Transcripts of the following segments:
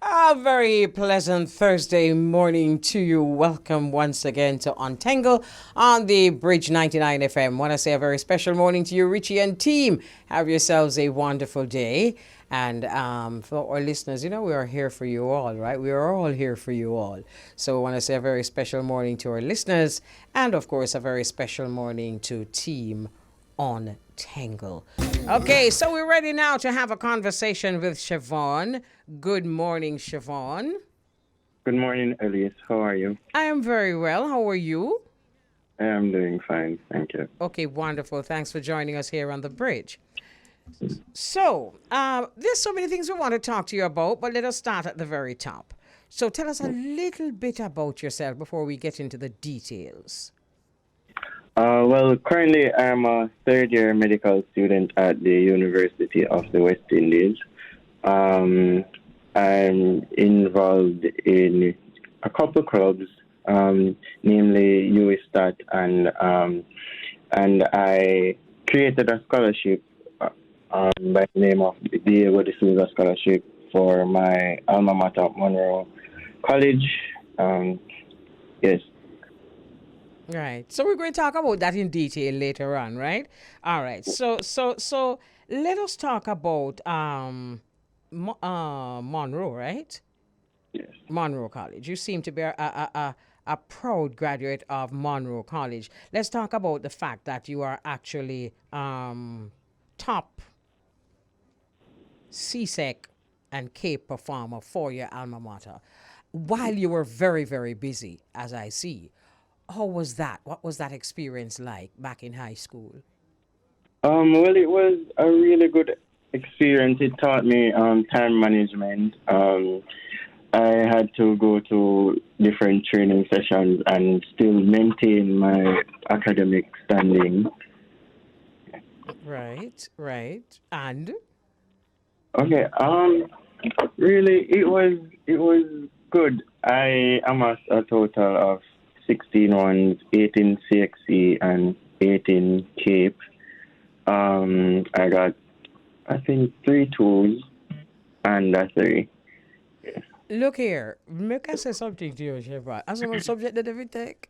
A very pleasant Thursday morning to you. Welcome once again to Untengle on the Bridge 99 FM. Want to say a very special morning to you, Richie and team. Have yourselves a wonderful day. And for our listeners, we are here for you all, right? We are all here for you all. So I want to say a very special morning to our listeners and, of course, a very special morning to Team Untengle. Okay, so we're ready now to have a conversation with Shevaughn. Good morning, Shevaughn. Good morning, Elise. How are you? I am very well. How are you? I am doing fine, thank you. Okay, wonderful. Thanks for joining us here on the bridge. So, there's so many things we want to talk to you about, but let us start at the very top. So tell us a little bit about yourself before we get into the details. Well, currently I'm a third-year medical student at the University of the West Indies. I'm involved in a couple clubs, namely USTAT, and I created a scholarship by the name of Diego Desouza Scholarship for my alma mater, Munro College. Yes. Right. So we're going to talk about that in detail later on, right? All right. So let us talk about Munro, right? Yes. Munro College. You seem to be a proud graduate of Munro College. Let's talk about the fact that you are actually top CSEC and CAPE performer for your alma mater while you were very, very busy, as I see. How was that? What was that experience like back in high school? Well, it was a really good experience. It taught me time management. I had to go to different training sessions and still maintain my academic standing. Right. And? Okay. Really, it was good. I amassed a total of 16 ones, 18 CXC and 18 CAPE. I got, I think, 3 twos and a 3. Look here, make I say something to you, Shevaughn. As a subject that we take.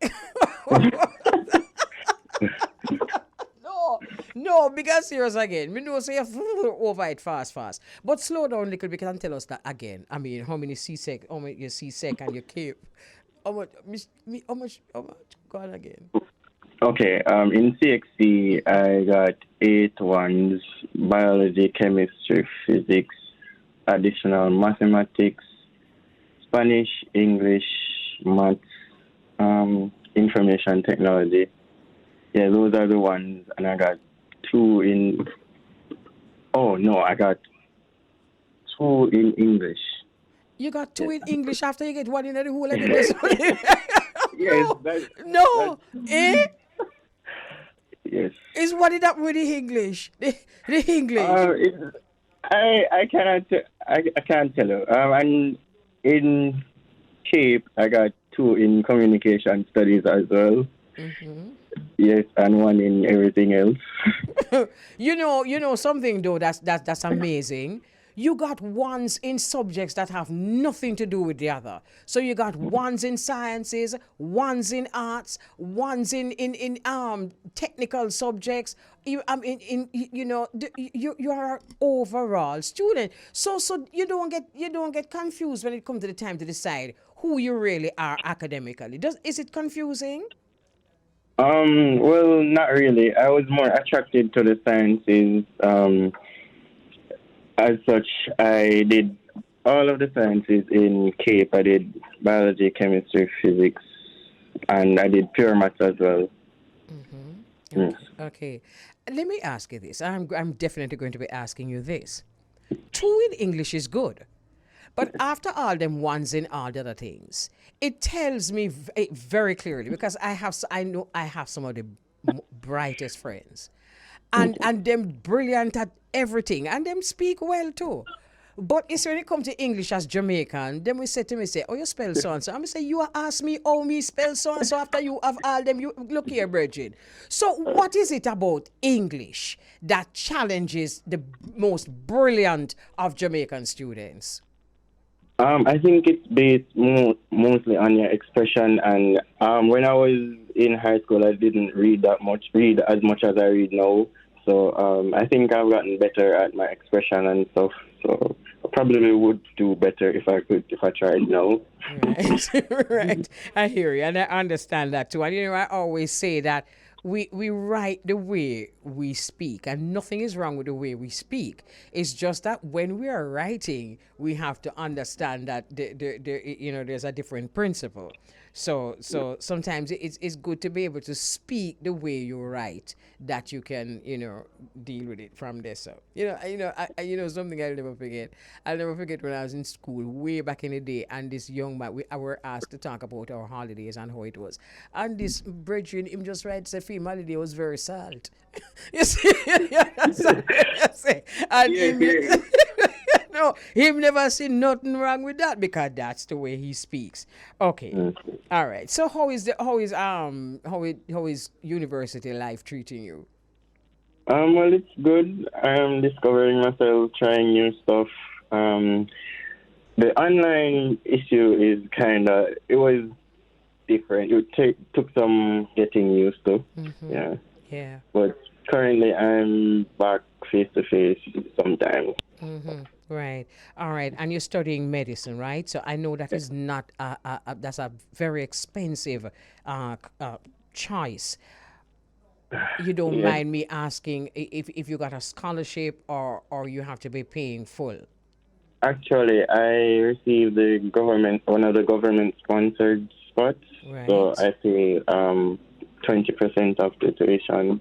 No, because serious again. We know say you have over it fast. But slow down a little bit and tell us that again. I mean, how many CSEC, how many your CSEC and your CAPE? How much? Go on again. Okay, in CXC, I got 8 ones, biology, chemistry, physics, additional mathematics, Spanish, English, maths, information technology. Yeah, those are the ones, and I got 2 in, I got 2 in English. You got 2 in English after you get 1 in the whole of the Yes. No. Eh? Yes. Is what it up with the English? The English. I can't tell you. And in CAPE, I got 2 in communication studies as well. Mm-hmm. Yes, and 1 in everything else. You know something though that's amazing. You got ones in subjects that have nothing to do with the other. So you got ones in sciences, ones in arts, ones in technical subjects. You are an overall student. So you don't get confused when it comes to the time to decide who you really are academically. Is it confusing? Well, not really. I was more attracted to the sciences. As such, I did all of the sciences in CAPE. I did biology, chemistry, physics, and I did pure maths as well. Mm-hmm. Yes. Okay. Let me ask you this. I'm definitely going to be asking you this. 2 in English is good. But after all them ones in all the other things, it tells me very clearly, because I know I have some of the brightest friends. And them brilliant at everything, and them speak well too. But it's when it comes to English as Jamaican, then we say to me, oh, you spell so and so. I'm say, you ask me how me spell so and so after you have all them. You look here, Bridget. So what is it about English that challenges the most brilliant of Jamaican students? I think it's based mostly on your expression, and when I was in high school, I didn't read as much as I read now. So I think I've gotten better at my expression and stuff. So I probably would do better if I tried now. Right, right. I hear you, and I understand that too. And I always say that we write the way we speak, and nothing is wrong with the way we speak. It's just that when we are writing, we have to understand that there's a different principle. So sometimes it's good to be able to speak the way you write, that you can deal with it from there. So something I'll never forget. I'll never forget when I was in school way back in the day, and this young man, we were asked to talk about our holidays and how it was, and this brethren him just writes a film holiday was very sad. You see, you see, and Yeah, him. yeah. No, him never seen nothing wrong with that because that's the way he speaks. Okay, all right. So how is university life treating you? Well, it's good. I'm discovering myself, trying new stuff. The online issue is it was different. Took some getting used to. Yeah. Yeah. But currently I'm back face to face sometimes. Right. All right. And you're studying medicine, right? So I know that is not that's a very expensive choice. You don't Yeah. mind me asking if you got a scholarship, or you have to be paying full. Actually, I received one of the government sponsored spots, so Right. I pay 20% of the tuition.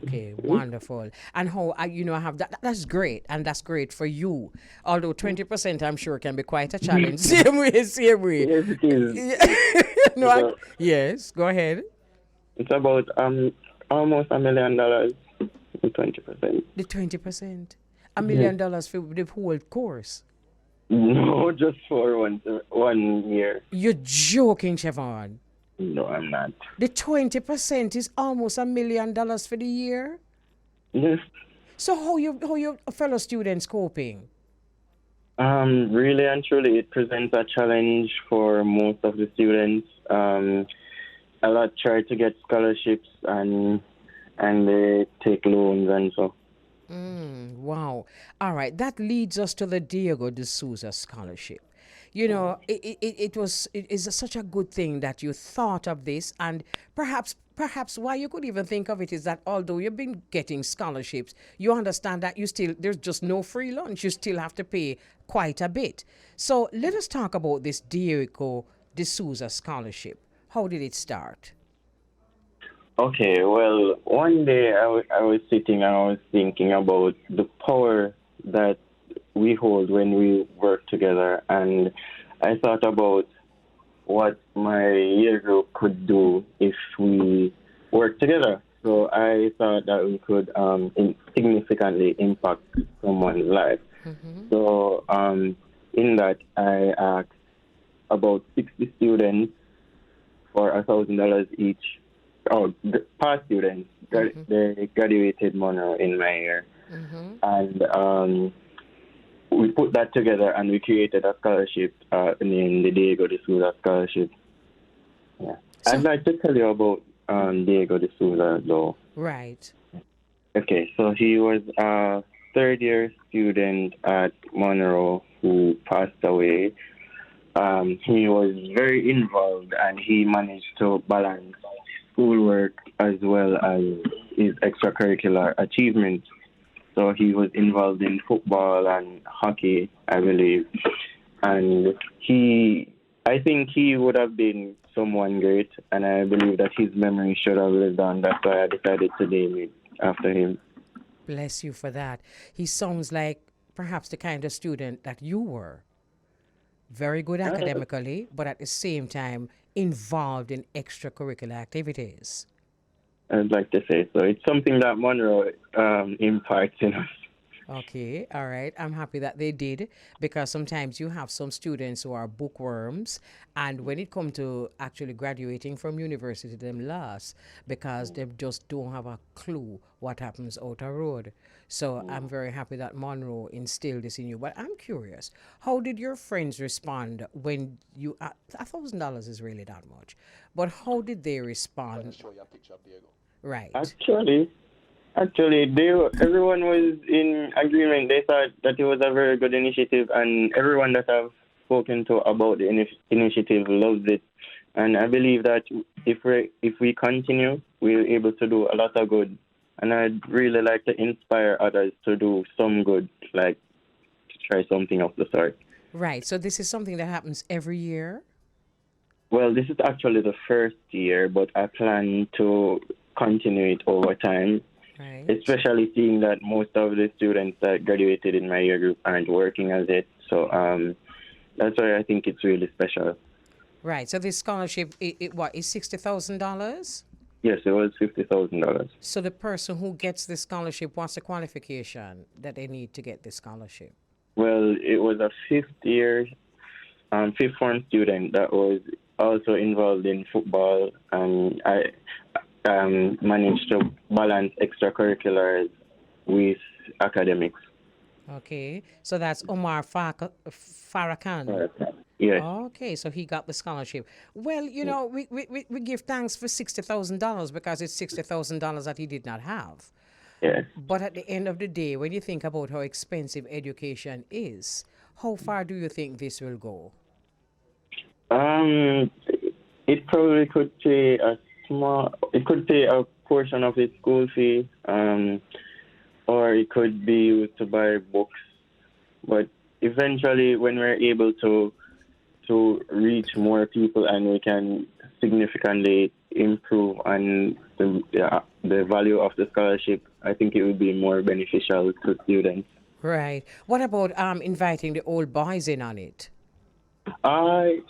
Okay, wonderful. And how I have that's great, and that's great for you. Although 20% I'm sure can be quite a challenge. Same way, same way. Yes, it is. No, So yes, go ahead. it's about almost $1 million, 20%. The 20%. A Yes. million dollars for the whole course. No, just for 1 year. You're joking, Shevaughn. No, I'm not. The 20% is almost $1 million for the year. Yes. So how your fellow students coping? Really and truly, it presents a challenge for most of the students. A lot try to get scholarships and they take loans and so. Wow. All right. That leads us to the Diego Desouza Scholarship. It is such a good thing that you thought of this, and perhaps why you could even think of it is that although you've been getting scholarships, you understand that there's just no free lunch. You still have to pay quite a bit. So let us talk about this Diego Desouza Scholarship. How did it start? Okay, well, one day I was sitting and I was thinking about the power that we hold when we work together, and I thought about what my year group could do if we work together. So I thought that we could significantly impact someone's life. So in that, I asked about 60 students for $1,000 each. Oh, the past students, they graduated Munro in my year, and we put that together and we created a scholarship named the Diego Desouza Scholarship. Yeah, I'd So like to tell you about Diego Desouza, though. right. Okay, so he was a third-year student at Munro who passed away. He was very involved and he managed to balance schoolwork as well as his extracurricular achievements. So he was involved in football and hockey, I believe. And I think he would have been someone great, and I believe that his memory should have lived on. That's why I decided to name it after him. Bless you for that. He sounds like perhaps the kind of student that you were. Very good academically, but at the same time involved in extracurricular activities. I'd like to say so. It's something that Monroe imparts in us. Okay, all right. I'm happy that they did because sometimes you have some students who are bookworms, and when it comes to actually graduating from university, them lost because they just don't have a clue what happens out a road. So I'm very happy that Monroe instilled this in you. But I'm curious, how did your friends respond when you $1,000 is really that much, but how did they respond? Show you a picture of Diego. Right. Actually, everyone was in agreement. They thought that it was a very good initiative, and everyone that I've spoken to about the initiative loves it. And I believe that if we continue, we're able to do a lot of good. And I'd really like to inspire others to do some good, like to try something of the sort. Right. So this is something that happens every year. Well, this is actually the first year, but I plan to continue it over time, Right. especially seeing that most of the students that graduated in my year group aren't working as it. So that's why I think it's really special. Right. So this scholarship, what is $60,000? Yes, it was $50,000. So the person who gets the scholarship, what's the qualification that they need to get the scholarship? Well, it was a fifth form student that was also involved in football, and I managed to balance extracurriculars with academics. Okay. So that's Omar Farrakhan. Yes, Okay, so he got the scholarship. Well, we give thanks for $60,000 because it's $60,000 that he did not have. yes. But at the end of the day, when you think about how expensive education is, how far do you think this will go? Um, it probably could pay it could pay a portion of its school fee, or it could be used to buy books. But eventually, when we're able to reach more people and we can significantly improve on the value of the scholarship, I think it would be more beneficial to students. Right. What about inviting the old boys in on it? I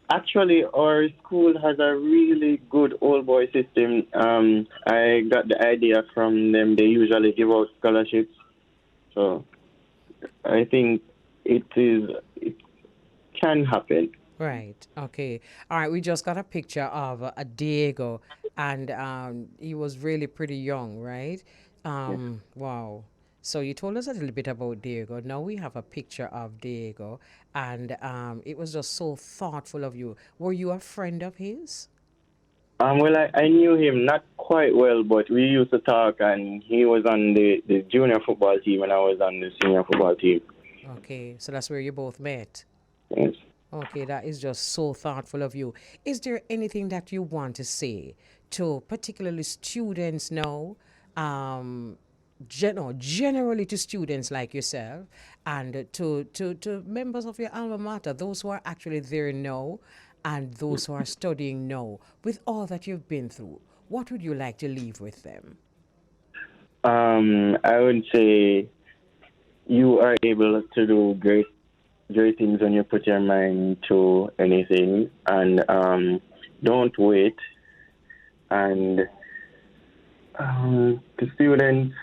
Actually, our school has a really good old boy system. I got the idea from them. They usually give out scholarships, so I think it can happen. Right. Okay. All right. We just got a picture of a Diego, and he was really pretty young, right? Wow. So you told us a little bit about Diego. Now we have a picture of Diego, and it was just so thoughtful of you. Were you a friend of his? Well, I knew him not quite well, but we used to talk, and he was on the junior football team, and I was on the senior football team. Okay. So that's where you both met. Yes. Okay, that is just so thoughtful of you. Is there anything that you want to say to particularly students now, generally to students like yourself, and to members of your alma mater, those who are actually there now and those who are studying now, with all that you've been through? What would you like to leave with them? I would say you are able to do great things when you put your mind to anything, and don't wait. And the students,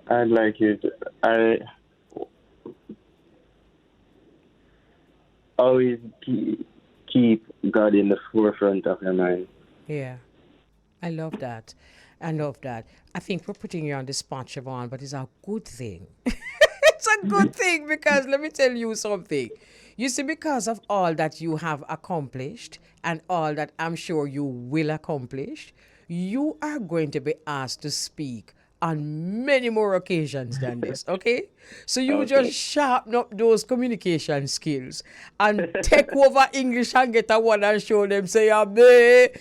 I'd like you to always keep God in the forefront of your mind. Yeah. I love that. I love that. I think we're putting you on the spot, Shevaughn, but it's a good thing. It's a good thing because let me tell you something. You see, because of all that you have accomplished and all that I'm sure you will accomplish, you are going to be asked to speak on many more occasions than this, okay? So you just Okay. sharpen up those communication skills and take over English and get a one and show them, say, Abe.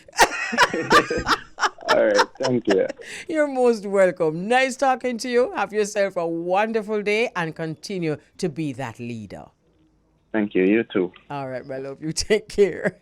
All right. Thank you. You're most welcome. Nice talking to you. Have yourself a wonderful day and continue to be that leader. Thank you. You too. All right, my love, you take care.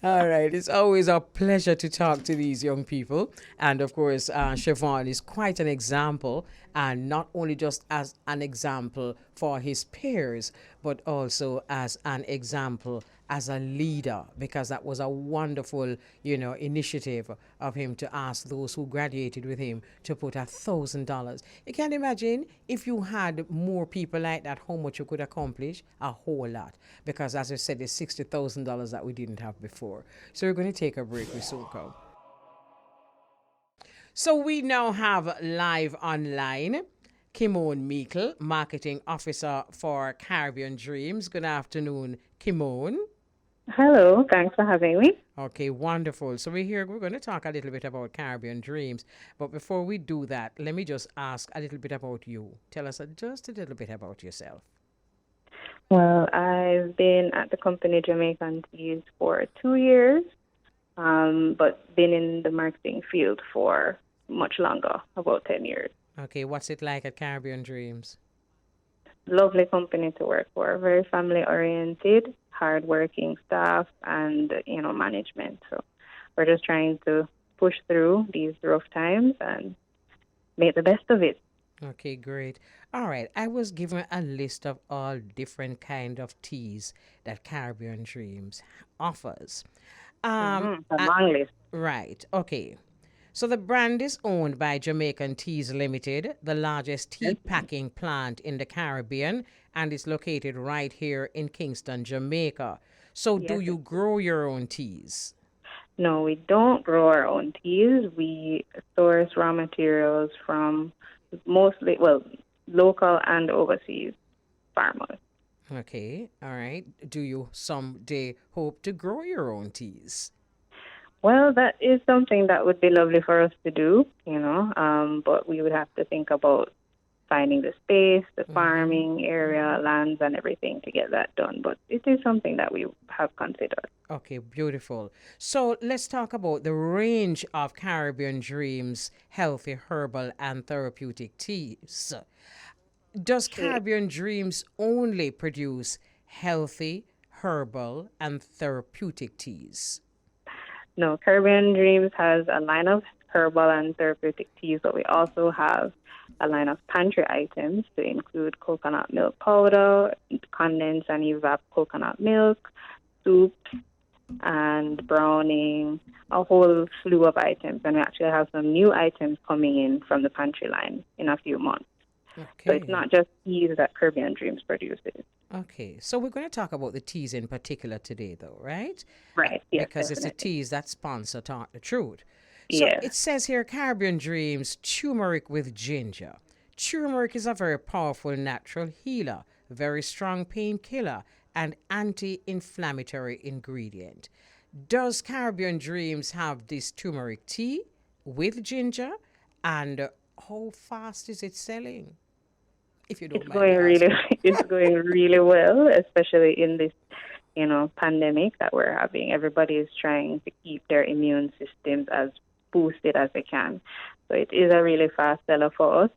All right, it's always a pleasure to talk to these young people. And of course, Shevaughn is quite an example and not only just as an example for his peers, but also as an example as a leader, because that was a wonderful, initiative of him to ask those who graduated with him to put $1,000. You can imagine if you had more people like that, how much you could accomplish? A whole lot. Because as I said, it's $60,000 that we didn't have before. So we're going to take a break. We soon come. So we now have live online Kimon Meikle, Marketing Officer for Caribbean Dreams. Good afternoon, Kimon. Hello, thanks for having me. Okay, wonderful. So we're going to talk a little bit about Caribbean Dreams. But before we do that, let me just ask a little bit about you. Tell us just a little bit about yourself. Well, I've been at the company Jamaican Teas for 2 years, but been in the marketing field for much longer, about 10 years. Okay, what's it like at Caribbean Dreams? Lovely company to work for, very family-oriented, hard-working staff, and, management. So we're just trying to push through these rough times and make the best of it. Okay, great. All right, I was given a list of all different kind of teas that Caribbean Dreams offers. A long list. Right, okay. So the brand is owned by Jamaican Teas Limited, the largest tea packing plant in the Caribbean, and it's located right here in Kingston, Jamaica. So do you grow your own teas? No, we don't grow our own teas. We source raw materials from mostly, local and overseas farmers. Okay, all right. Do you someday hope to grow your own teas? Well, that is something that would be lovely for us to do, but we would have to think about finding the space, the farming area, lands, and everything to get that done. But it is something that we have considered. Okay, beautiful. So let's talk about the range of Caribbean Dreams healthy herbal and therapeutic teas. Does Caribbean Dreams only produce healthy herbal and therapeutic teas? No, Caribbean Dreams has a line of herbal and therapeutic teas, but we also have a line of pantry items to include coconut milk powder, condensed and evap coconut milk, soups, and browning, a whole slew of items. And we actually have some new items coming in from the pantry line in a few months. Okay. So it's not just teas that Caribbean Dreams produces. Okay, so we're going to talk about the teas in particular today, though, right? Right, yes, because definitely. It's the teas that sponsor Talk the Truth. So Yes. it says here, Caribbean Dreams, turmeric with ginger. Turmeric is a very powerful natural healer, very strong painkiller, and anti-inflammatory ingredient. Does Caribbean Dreams have this turmeric tea with ginger? And how fast is it selling? If you don't It's mind going me really, asking. it's going really well, especially in this, pandemic that we're having. Everybody is trying to keep their immune systems as boosted as they can. So it is a really fast seller for us.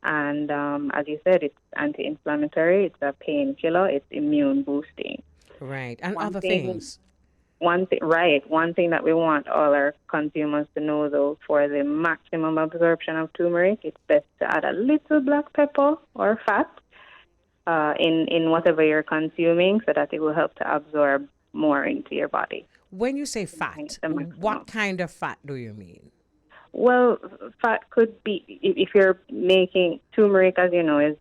And as you said, it's anti-inflammatory, it's a painkiller, it's immune boosting. Right, and One other thing- things. One thing that we want all our consumers to know, though, for the maximum absorption of turmeric, it's best to add a little black pepper or fat in whatever you're consuming so that it will help to absorb more into your body. When you say fat, the maximum. what kind of fat do you mean? Well, fat could be, if you're making turmeric, as you know, is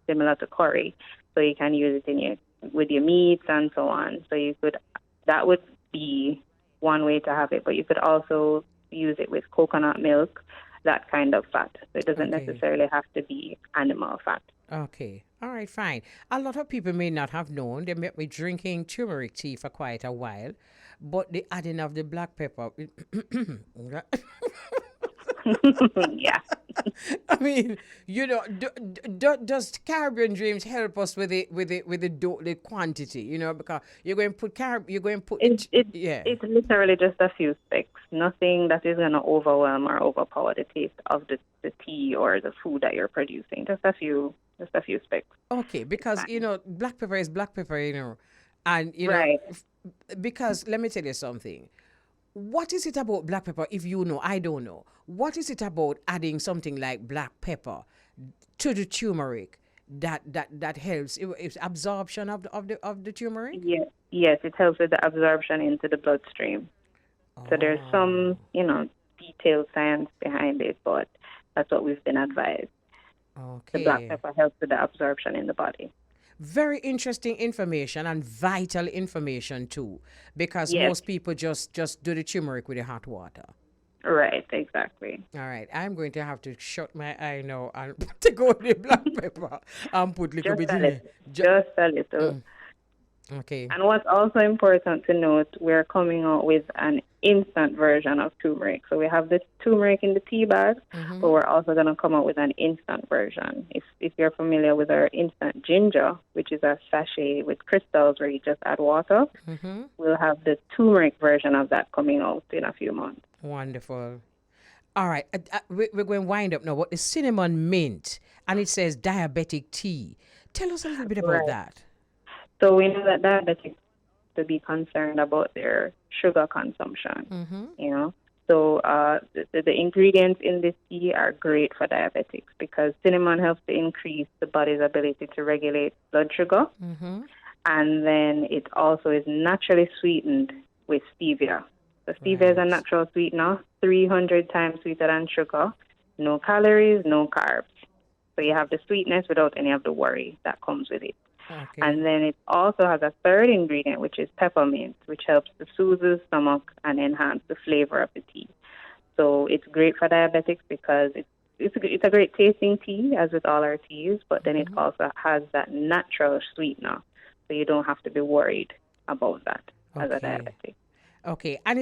similar to curry, so you can use it with your meats and so on. So that would be one way to have it, but you could also use it with coconut milk, that kind of fat. So it doesn't necessarily have to be animal fat. Okay. All right, fine. A lot of people may not have known. They may be drinking turmeric tea for quite a while, but the adding of the black pepper. Yeah. I mean, does Caribbean Dreams help us with the quantity? Because you're going to put It's literally just a few specks. Nothing that is going to overwhelm or overpower the taste of the tea or the food that you're producing. Just a few specks. Okay, because black pepper is black pepper, and Right. because let me tell you something. What is it about black pepper? If you know, I don't know. What is it about adding something like black pepper to the turmeric that helps. It's absorption of the turmeric. Yes, it helps with the absorption into the bloodstream. So there's some, detailed science behind it, but that's what we've been advised. The black Okay. pepper helps with the absorption in the body. Very interesting information and vital information too, because Yes. most people just do the turmeric with the hot water. Right, exactly. All right, I'm going to have to shut my eye now and take out the black pepper and put a little bit in there. Just a little. Okay. And what's also important to note, we're coming out with an instant version of turmeric. So we have the turmeric in the tea bag, but we're also going to come out with an instant version. If you're familiar with our instant ginger, which is a sachet with crystals where you just add water, we'll have the turmeric version of that coming out in a few months. Wonderful. All right, we're going to wind up now. What the cinnamon mint, and it says diabetic tea. Tell us a little bit about Right. that. So we know that diabetics to be concerned about their sugar consumption. So the ingredients in this tea are great for diabetics because cinnamon helps to increase the body's ability to regulate blood sugar, and then it also is naturally sweetened with stevia. So stevia is a natural sweetener, 300 times sweeter than sugar, no calories, no carbs. So you have the sweetness without any of the worry that comes with it. Okay. And then it also has a third ingredient, which is peppermint, which helps to soothe the stomach and enhance the flavor of the tea. So it's great for diabetics because it's a great tasting tea, as with all our teas, but then it also has that natural sweetener, so you don't have to be worried about that as a diabetic. Okay, and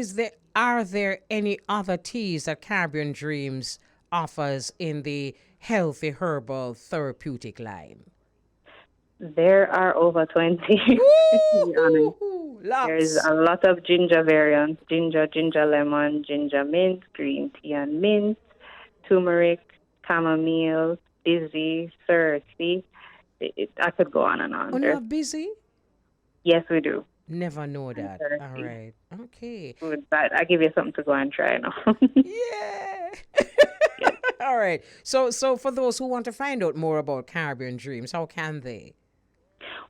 are there any other teas that Caribbean Dreams offers in the healthy herbal therapeutic line? There are over 20. To be honest. Lots. There's a lot of ginger variants: ginger lemon, ginger mint, green tea and mint, turmeric, chamomile, busy, surgery. I could go on and on. Oh, not busy? Yes, we do. Never know that. Surgery. All right. Okay. Good, but I give you something to go and try now. Yeah. All right. So for those who want to find out more about Caribbean Dreams, how can they?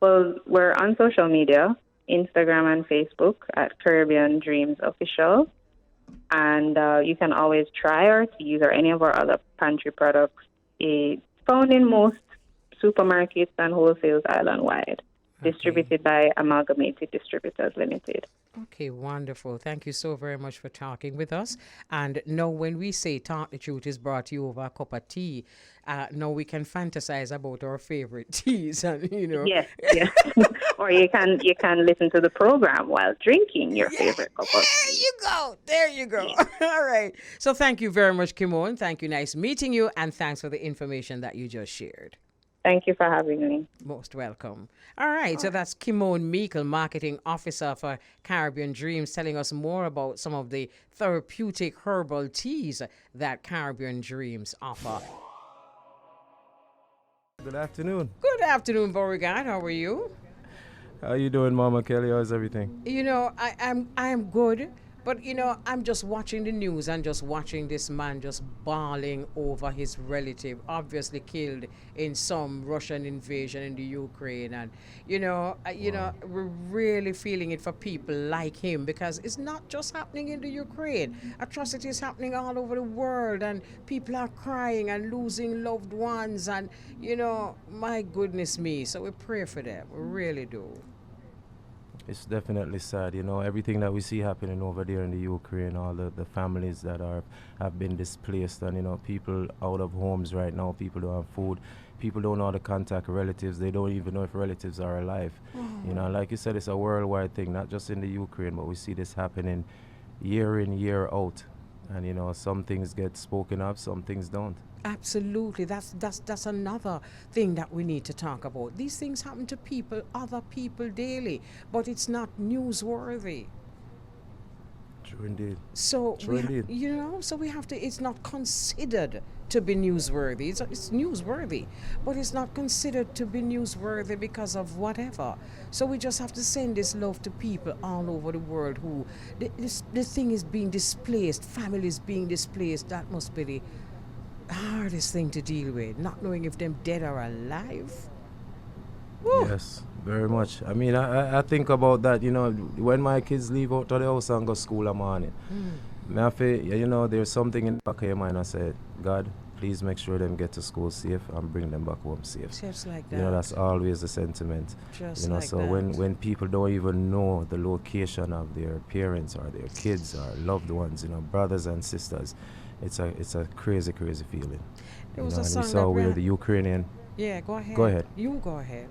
Well, we're on social media, Instagram and Facebook at Caribbean Dreams Official. And you can always try our teas or any of our other pantry products. It's found in most supermarkets and wholesales island-wide. Distributed by Amalgamated Distributors Limited. Okay, wonderful. Thank you so very much for talking with us. And now when we say Talk the Truth is brought to you over a cup of tea, now we can fantasize about our favorite teas and, Yes. Or you can listen to the program while drinking your favorite cup of tea. There you go. All right. So thank you very much, Kimon. Thank you. Nice meeting you. And thanks for the information that you just shared. Thank you for having me. Most welcome. All right, so that's Kimon Meikle, Marketing Officer for Caribbean Dreams, telling us more about some of the therapeutic herbal teas that Caribbean Dreams offer. Good afternoon. Good afternoon, Beauregard. How are you? How you doing, Mama Kelly? How's everything? I am good. But, I'm just watching the news and just watching this man just bawling over his relative, obviously killed in some Russian invasion in the Ukraine. And, we're really feeling it for people like him because it's not just happening in the Ukraine. Atrocities happening all over the world and people are crying and losing loved ones. And, my goodness me. So we pray for them. We really do. It's definitely sad, everything that we see happening over there in the Ukraine, all the families that have been displaced and, people out of homes right now, people don't have food, people don't know how to contact relatives, they don't even know if relatives are alive. Like you said, it's a worldwide thing, not just in the Ukraine, but we see this happening year in, year out. And, some things get spoken of, some things don't. Absolutely. That's another thing that we need to talk about. These things happen to people, other people daily, but it's not newsworthy. True indeed. So so we have to. It's not considered to be newsworthy. It's newsworthy, but it's not considered to be newsworthy because of whatever. So we just have to send this love to people all over the world who the thing is being displaced, families being displaced. That must be hardest thing to deal with, not knowing if them dead or alive. Woo. Yes, very much. I mean, I think about that, when my kids leave out of the house and go school in the morning. Me I feel, there's something in the back of your mind. I say, God, please make sure them get to school safe and bring them back home safe. Just like that. That's always the sentiment. Just like so that. when people don't even know the location of their parents or their kids or loved ones, brothers and sisters, it's a crazy, crazy feeling. There was And a we song saw that where ran. the Ukrainian. Yeah, go ahead. Go ahead. You go ahead.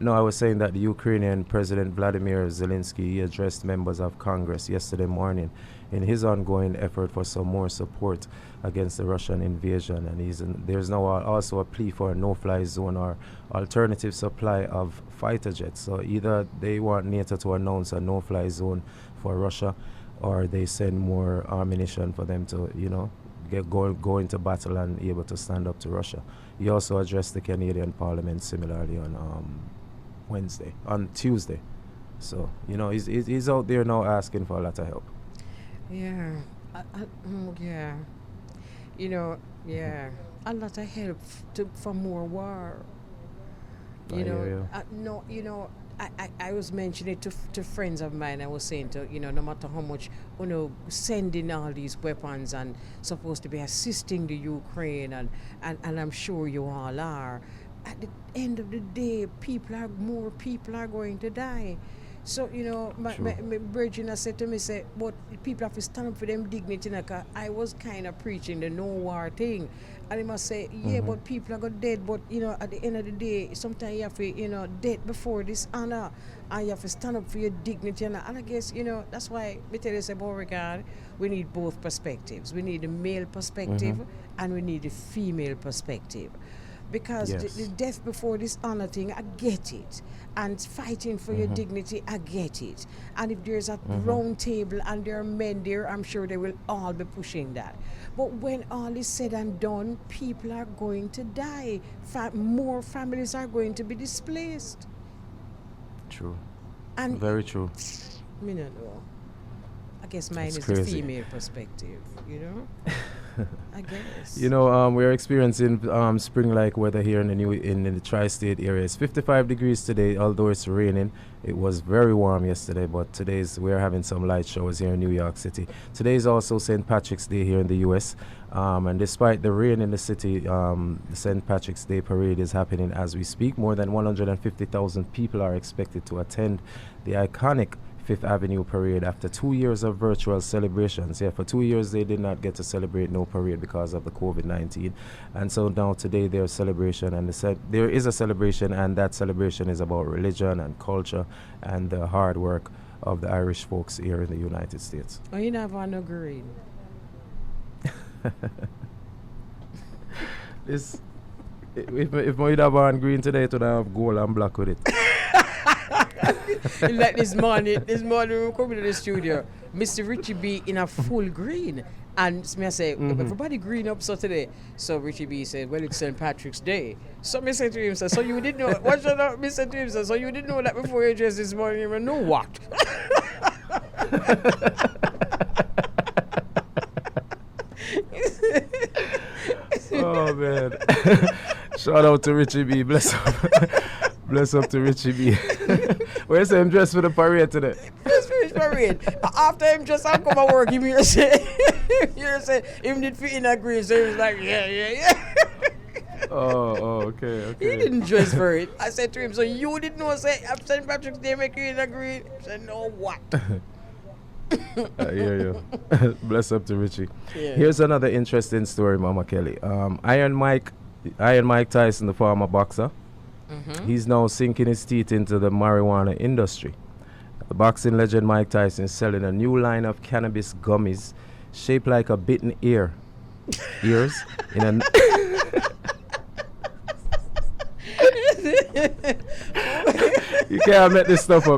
No, I was saying that the Ukrainian President Vladimir Zelensky he addressed members of Congress yesterday morning in his ongoing effort for some more support against the Russian invasion. And there's now also a plea for a no-fly zone or alternative supply of fighter jets. So either they want NATO to announce a no-fly zone for Russia, or they send more ammunition for them to, go into battle and able to stand up to Russia. He also addressed the Canadian Parliament similarly on Tuesday. So, he's out there now asking for a lot of help. Yeah. Yeah. Yeah. A lot of help for more war. I hear you. I was mentioning it to friends of mine. I was saying no matter how much, sending all these weapons and supposed to be assisting the Ukraine, and I'm sure you all are. At the end of the day, more people are going to die. So, my Virginia said to me, but people have to stand up for them dignity. I was kind of preaching the no war thing. And he must say, but people are going dead. But, at the end of the day, sometimes you have to, dead before this honor. And you have to stand up for your dignity. And I guess, that's why me tell you, Beauregard, we need both perspectives. We need the male perspective and we need the female perspective. Because the death before this honor thing, I get it. And fighting for your dignity, I get it. And if there's a round table and there are men there, I'm sure they will all be pushing that. But when all is said and done, people are going to die. More families are going to be displaced. True. And very true. Me don't know. I guess mine It's is crazy. the female perspective, I guess. We're experiencing spring-like weather here in the tri-state area. It's 55 degrees today, although it's raining. It was very warm yesterday, but we're having some light showers here in New York City. Today is also St. Patrick's Day here in the U.S. And despite the rain in the city, the St. Patrick's Day parade is happening as we speak. More than 150,000 people are expected to attend the iconic Fifth Avenue Parade after 2 years of virtual celebrations. Yeah, for 2 years they did not get to celebrate no parade because of the COVID-19. And so now today there's celebration, and there is a celebration, and that celebration is about religion and culture and the hard work of the Irish folks here in the United States. Oh, you never no green. If we have on green today, it would have gold and black with it. Like this morning we come to the studio, Mr. Richie B in a full green. And me I say, everybody green up so today. So Richie B said, well, it's St. Patrick's Day. So me said to him, so you didn't know, what should I say to him, so you didn't know that before you dressed this morning? You know what? Oh, man. Shout out to Richie B. Bless up. Bless up to Richie B. Where's him dressed for the parade today? Just finish parade. After him just come and work, him here say, him did fit in a green, so he was like, yeah. Oh, okay. He didn't dress for it. I said to him, so you didn't know, say, St. Patrick's Day make you in a green? He said, no, what? I hear you. Bless up to Richie. Yeah. Here's another interesting story, Mama Kelly. Iron Mike Tyson, the former boxer, he's now sinking his teeth into the marijuana industry. The boxing legend Mike Tyson is selling a new line of cannabis gummies shaped like a bitten ears in a You cannot make this stuff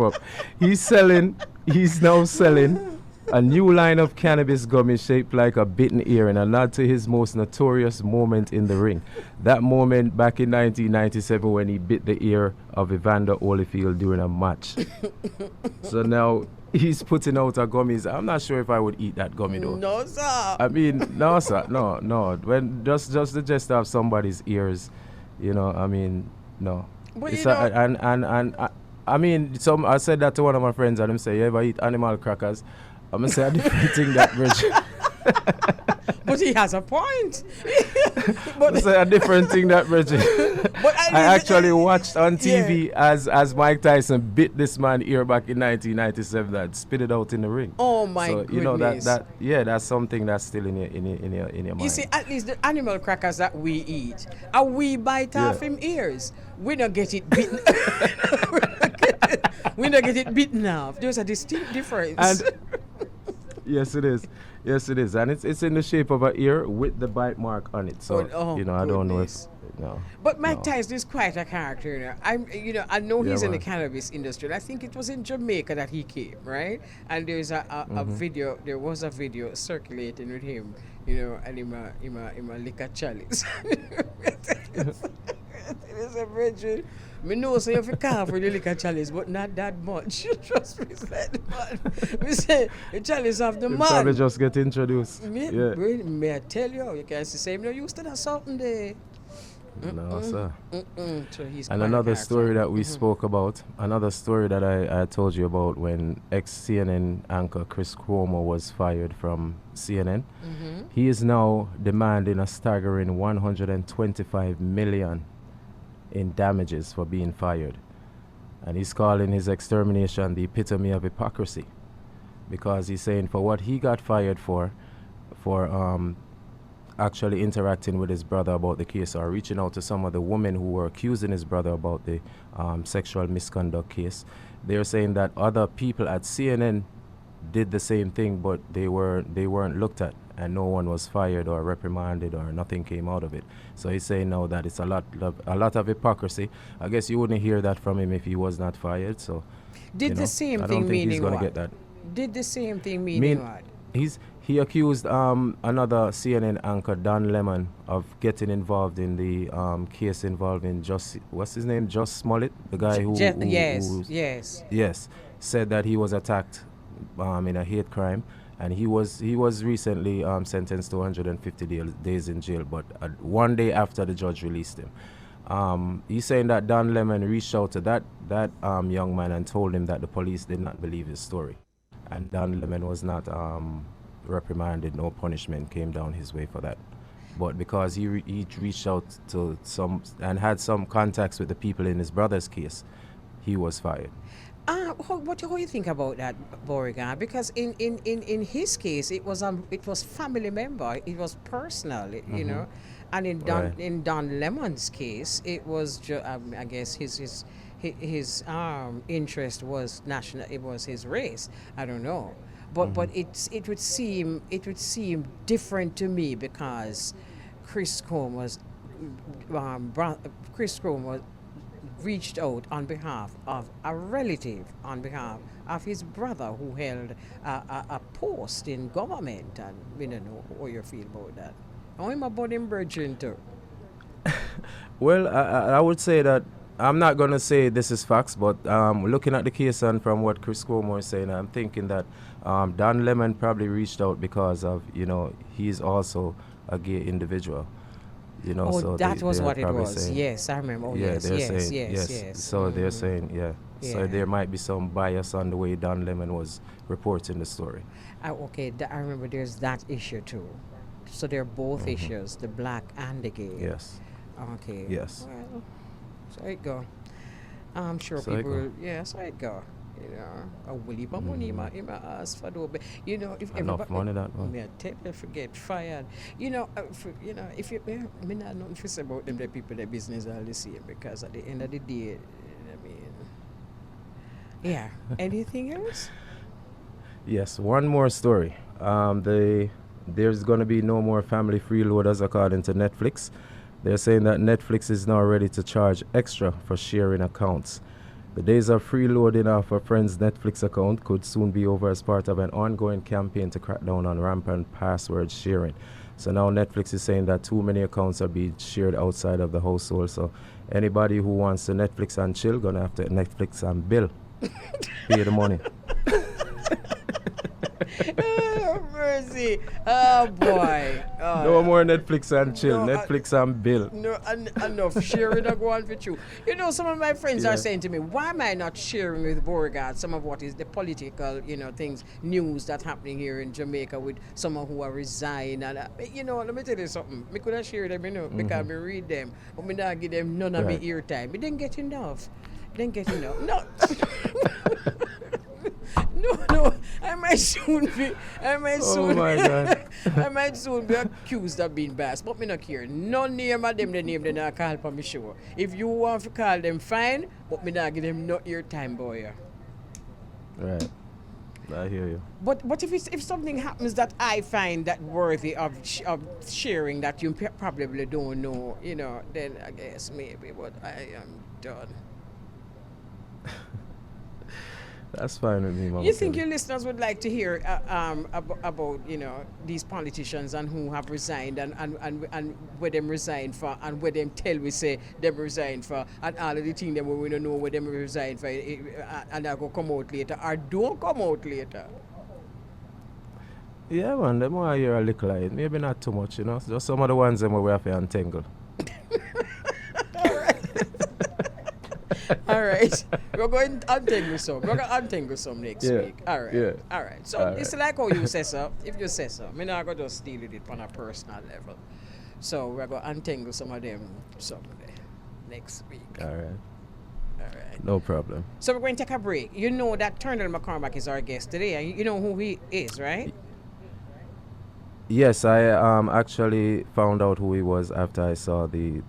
up. He's now selling a new line of cannabis gummies shaped like a bitten ear in a nod to his most notorious moment in the ring. That moment back in 1997 when he bit the ear of Evander Holyfield during a match. So now he's putting out a gummies. I'm not sure if I would eat that gummy though. No, sir. I mean, no, sir, no. When just the gist of somebody's ears, I mean, no. But It's I mean, I said that to one of my friends, and him say, "You ever eat animal crackers?" I'm gonna say a different thing that bridge. But he has a point. But say a different thing that bridge. I actually watched on TV as Mike Tyson bit this man ear back in 1997 and spit it out in the ring. Oh my goodness. That's something that's still in your mind. You see, at least the animal crackers that we eat, we bite off him ears. We don't get it bitten. We don't get it bitten off. There's a distinct difference. And yes, it is. Yes, it is. And it's in the shape of an ear with the bite mark on it. So, I don't know if... No. But Mike Tyson is quite a character, I know he's in the man. cannabis industry. And I think it was in Jamaica that he came, right? And there's a video. There was a video circulating with him, and him a liquor chalice. It is a virgin. Me know so you have to carve with the liquor chalice, but not that much. Trust me, said man. Me say the chalice of the man. Probably just get introduced. May I tell you can see same no used to that something there. No, sir. So he's And another story that we spoke about, another story that I told you about when ex-CNN anchor Chris Cuomo was fired from CNN. He is now demanding a staggering $125 million in damages for being fired. And he's calling his extermination the epitome of hypocrisy, because he's saying for what he got fired for actually interacting with his brother about the case, or reaching out to some of the women who were accusing his brother about the sexual misconduct case. They're saying that other people at CNN did the same thing, but they weren't looked at, and no one was fired or reprimanded, or nothing came out of it. So he's saying now that it's a lot of hypocrisy. I guess you wouldn't hear that from him if he was not fired. So did the same I thing don't think meaning he's gonna what? get that. Did the same thing meaning what? He accused another CNN anchor, Don Lemon, of getting involved in the case involving what's his name? Just Smollett, the guy yes, said that he was attacked in a hate crime, and he was recently sentenced to 150 days in jail, but one day after the judge released him. He's saying that Don Lemon reached out to that young man and told him that the police did not believe his story, and Don Lemon was not reprimanded. No punishment came down his way for that, but because he reached out to some and had some contacts with the people in his brother's case, he was fired. What do you think about that, Beauregard? Because in his case, it was family member, it was personal, and in Don Lemon's case, it was I guess his interest was national. It was his race. I don't know. But it would seem different to me, because Chris Cuomo reached out on behalf of a relative, on behalf of his brother who held a post in government, and we don't know how you feel about that. How am I about him virgin too? Well, I would say that I'm not going to say this is facts, but looking at the case and from what Chris Cuomo is saying, I'm thinking that Don Lemon probably reached out because of, he's also a gay individual. So that was what it was. Saying, yes, I remember. Yes. So they're saying, So there might be some bias on the way Don Lemon was reporting the story. I remember there's that issue too. So they're both issues, the black and the gay. Yes. Okay. Yes. Well, so it go. I'm sure so people will, so it go. A willy money in my ass for the if enough money that one. Me tell you forget fired. If you me not nothing to say about them, the people, their business are the same, because at the end of the day, anything else? Yes, one more story. There's going to be no more family freeloaders according to Netflix. They're saying that Netflix is now ready to charge extra for sharing accounts. The days of freeloading off a friend's Netflix account could soon be over as part of an ongoing campaign to crack down on rampant password sharing. So now Netflix is saying that too many accounts are being shared outside of the household. So anybody who wants to Netflix and chill, gonna have to Netflix and bill. Pay the money. mercy. Oh boy. No more Netflix and chill. No, Netflix and bill. No, enough sharing. I go on with you. You know, some of my friends Yeah. are saying to me, "Why am I not sharing with Beauregard some of what is the political, things, news that's happening here in Jamaica with someone who are resigned?" And let me tell you something. Me could have shared them, because me read them, but me not give them none of me Right. ear time. Me didn't get enough. No. No, I might soon be. Oh my God. I might soon be accused of being biased, but me not care. No name of them, the name they not call for me sure. If you want to call them, fine, but me not give them no ear time, boy. Right. I hear you. But if something happens that I find that worthy of sharing that you probably don't know, then I guess maybe. But I am done. That's fine with me, Mama. You think Kelly. your listeners would like to hear about these politicians and who have resigned and where them resign for and where them tell we say them resign for and all of the things them we don't know where them resign for and I go come out later or don't come out later? Yeah, man, them want to hear a little of it. Maybe not too much, Just some of the ones them where we have to untangle. All right. We're going to untangle some. We're going to untangle some next week. All right. Yeah. All right. So All it's like how you say so. If you say so, I'm not going to just deal with it on a personal level. So we're going to untangle some of them someday next week. All right. All right. No problem. So we're going to take a break. You know that Turnell McCormack is our guest today. And you know who he is, right? Yes, I actually found out who he was after I saw the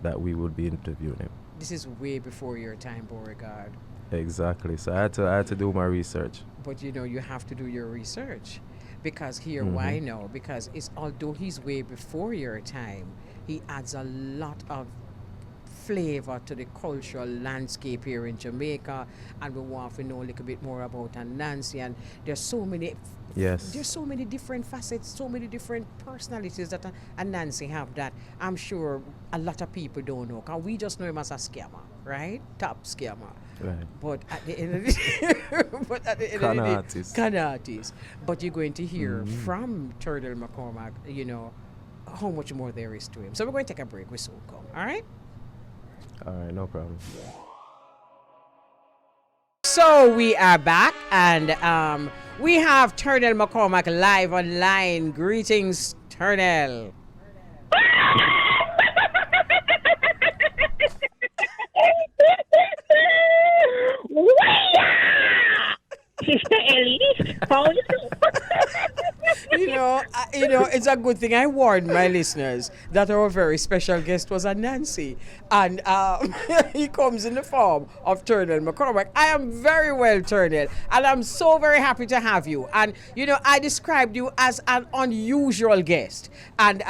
that we would be interviewing him. This is way before your time, Beauregard. Exactly. So I had to do my research. But you have to do your research. Because here, why no? Because although he's way before your time, he adds a lot of flavor to the cultural landscape here in Jamaica, and we want to know a little bit more about Nancy. And there's so many there's so many different facets, so many different personalities that Nancy have that I'm sure a lot of people don't know, because we just know him as a scammer, right? Top scammer. Right. But at the end of the day, con artist. But you're going to hear from Turnell McCormack, how much more there is to him. So we're going to take a break. We soon come. All right? All right, no problem. So we are back, and we have Turnell McCormack live online. Greetings, Turnell. Sister Elise, how are you? It's a good thing I warned my listeners that our very special guest was a Nancy, and he comes in the form of Turnell McCormack. I am very well, Turnell, and I'm so very happy to have you. And I described you as an unusual guest, and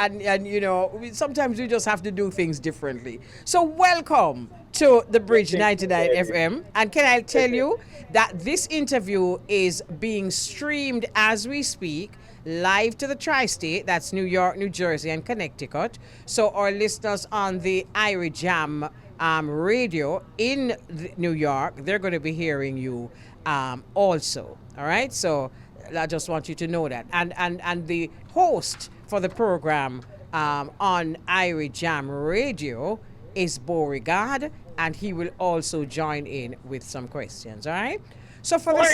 sometimes we just have to do things differently. So welcome to the Bridge 99 FM, and can I tell you that this interview is being streamed as we speak, live to the tri-state, that's New York, New Jersey, and Connecticut. So our listeners on the Irie Jam radio in New York, they're going to be hearing you also. All right, so I just want you to know that. And the host for the program on Irie Jam radio is Beauregard, and he will also join in with some questions. All right. So for the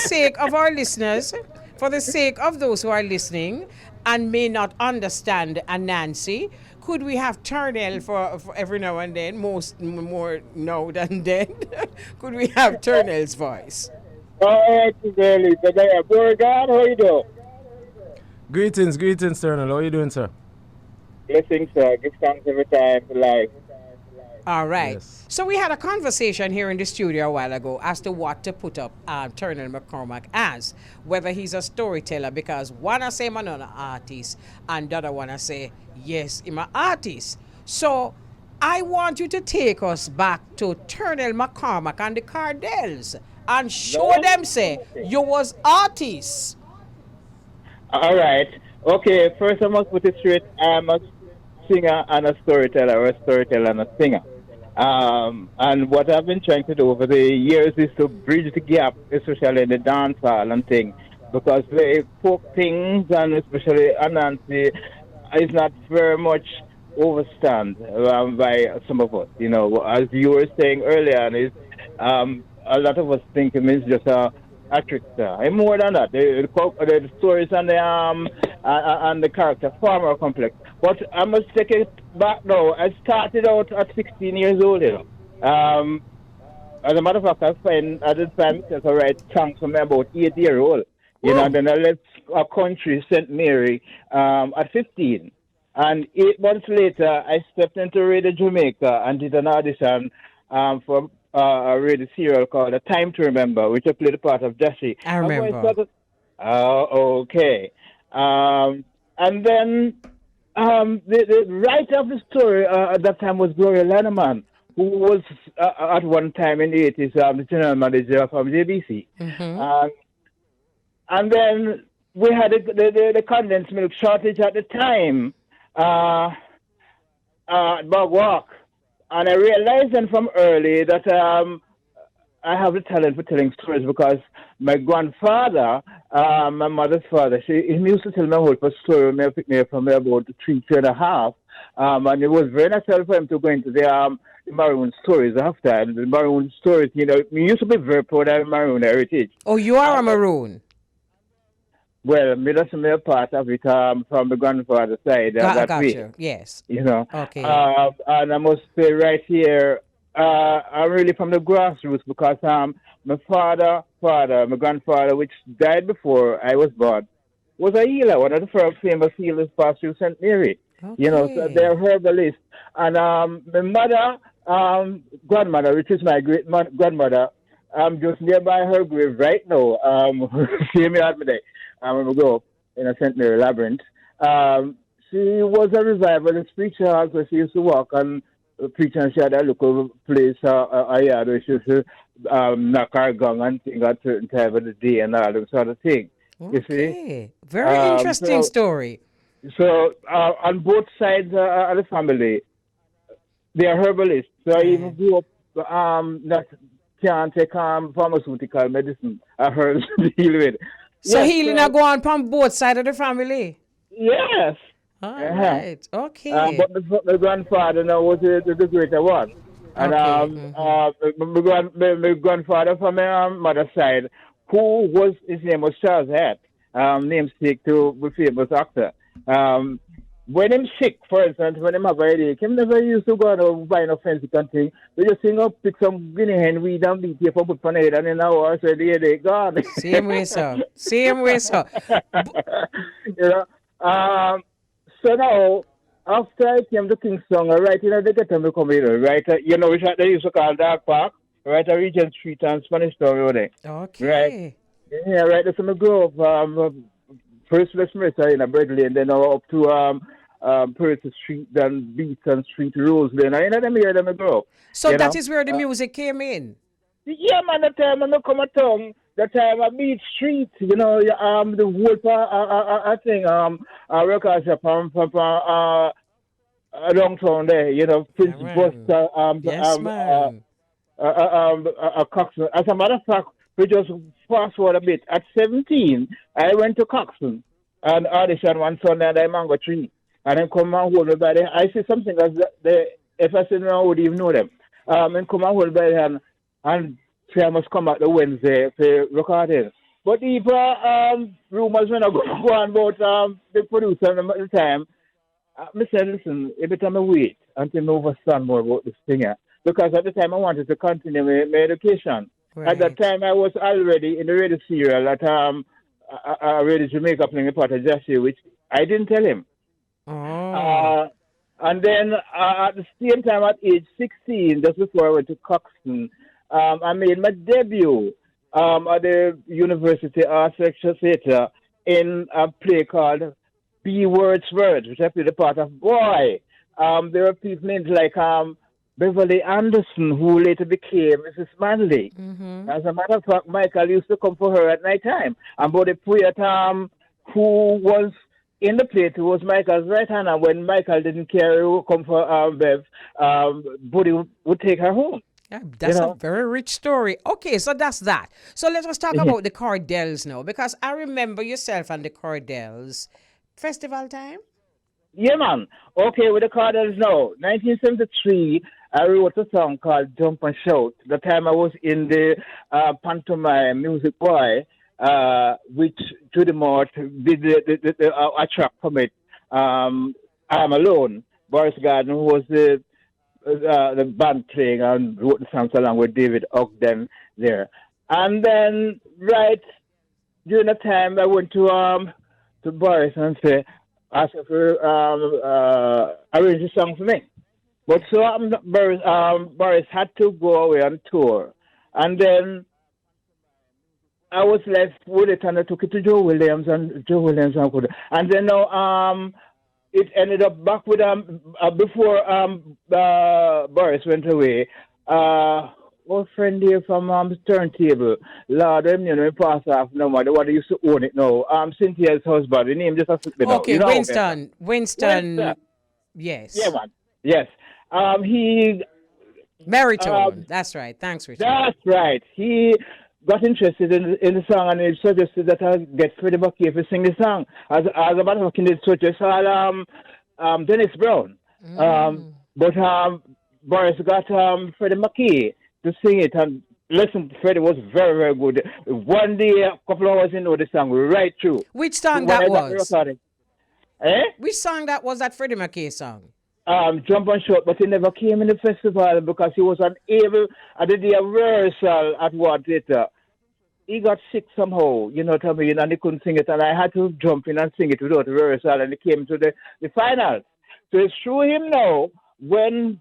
sake of our listeners, for the sake of those who are listening and may not understand a Nancy, could we have Turnell for every now and then, more now than then? Could we have Turnell's voice? All right, Beauregard, how you doing? Greetings, Turnell. How are you doing, sir? Blessings, sir. Give thanks every time for life. All right. Yes. So we had a conversation here in the studio a while ago as to what to put up Turnell McCormack as, whether he's a storyteller, because one I say I'm not an artist and the other one I say, yes, I'm an artist. So I want you to take us back to Turnell McCormack and the Cardells and show them, say, you was artists. All right. Okay, first I must put it straight. I'm a singer and a storyteller, or a storyteller and a singer. And what I've been trying to do over the years is to bridge the gap, especially in the dance hall and thing, because the folk things and especially Anansi is not very much overstand by some of us. You know, as you were saying earlier, and is a lot of us think it's just a trickster. And more than that, the stories and the character far more complex. But I must take it back now. I started out at 16 years old. You know. As a matter of fact, I find at the time I write songs from about 8 years old. You know, then I left a country, St. Mary, at 15. And 8 months later, I stepped into Radio Jamaica and did an audition for a radio serial called A Time to Remember, which I played the part of Jesse. I remember. Okay. And then the writer of the story at that time was Gloria Lanneman, who was at one time in the 80s the general manager from JBC. And then we had the condensed milk shortage at the time at Bog Walk. And I realized then from early that I have the talent for telling stories because my grandfather, my mother's father, he used to tell me a whole story when I picked me up from about 3.5. And it was very natural for him to go into the Maroon stories after. And the Maroon stories, you know, we used to be very proud of Maroon heritage. Oh, you are a Maroon? Well, me that's a part of it from the grandfather's side. Got you. Yes. You know. Okay. And I must say right here, I'm really from the grassroots because my my grandfather, which died before I was born, was a healer, one of the first famous healers passed through St. Mary. Okay. You know, so they're herbalists. And my mother, grandmother, which is my great grandmother, I'm just nearby her grave right now. See me out today. When we go in a St. Mary Labyrinth. She was a revivalist preacher also. She used to walk and preach, and she had a local place, a yard where she used to knock her gong and sing at certain time of the day and all that sort of thing. You see? Very interesting story. So on both sides of the family, they are herbalists. So I even grew up that can't take pharmaceutical medicine, herbs to deal with. So healing are going on both sides of the family? Yes. All right. Okay. But my grandfather now was the greater one. And my grandfather from my mother's side, his name was Charles Hatt, namesake to the famous actor. When I'm sick, for instance, when I'm have a headache, he never used to go out and buy no fancy thing. They just pick some guinea hen weed and beat you for put on head, and in an hour, so the headache gone. Same way, sir. Same way, sir. You know, so now, after I came to Kingston, right, you know, they get them come in, right, you know, which they used to call Dark Park, right, a Regent Street and Spanish Town Road there. Okay. Right? Yeah, right, that's where I grew up, first West Mercer in a bread lane, then up to Percy Street, then Beaton Street, Roseland. I know them here, them grow up. So that is where the music came in? Yeah, man, that time I come at town, that time I Beat Street, you know, the whole I think, record shop from downtown there, you know, Prince Buster, yes, man. Coxon. As a matter of fact, we just fast forward a bit. At 17, I went to Coxon and auditioned one Sunday at Mango Tree. And then come and hold me by the hand. I see something as if I said no, I would even know them. And come and hold by the hand and say I must come back the Wednesday for recording. But if rumors when I go on about the producer at the time, I said, listen, every time I wait until I understand more about this thing. Because at the time I wanted to continue my education. Right. At that time I was already in the radio serial at Radio Jamaica playing a part of Jesse, which I didn't tell him. Oh. And then at the same time, at age 16, just before I went to Coxon, I made my debut at the University Arts Lecture Theatre in a play called B Words Words, which I played a part of. Boy, there are people named like Beverly Anderson, who later became Mrs. Manley. Mm-hmm. As a matter of fact, Michael used to come for her at night time. And but the poet who was in the plate was Michael's right hand, and when Michael didn't care who come for Bev, Buddy would take her home. Yeah, that's a very rich story. Okay, so that's that. So let us talk about the Cordells now, because I remember yourself and the Cordells. Festival time? Yeah, man. Okay, with the Cordells now. 1973, I wrote a song called Jump and Shout. The time I was in the pantomime Music Boy, which Judy Mort did a track from it. I'm Alone. Boris Garden, who was the band playing and wrote the songs along with David Ogden there. And then, right during the time, I went to Boris and asked him for arrange a song for me. But so Boris had to go away on tour. And then I was left with it, and I took it to Joe Williams, and then now it ended up back with before Boris went away. Our friend here from Turntable, Lord, we pass off no matter what, they used to own it now. Cynthia's husband, the name just has to be now. Okay, Winston. Yes. Yeah, man. Yes. He Baritone. That's right. Thanks, Richard. That's right. He got interested in the song, and he suggested that I get Freddie McKay to sing the song. As a matter of fact, he suggested Dennis Brown. But Boris got Freddie McKay to sing it, and listen, Freddie was very, very good. One day, a couple of hours into the song, right through. Which song that was? Which song that was, that Freddie McKay song? Jump and Shout, but he never came in the festival because he was unable. I did the rehearsal at what theater. He got sick somehow, you know what I mean, and he couldn't sing it, and I had to jump in and sing it without rehearsal, and he came to the finals. So it's through him now, when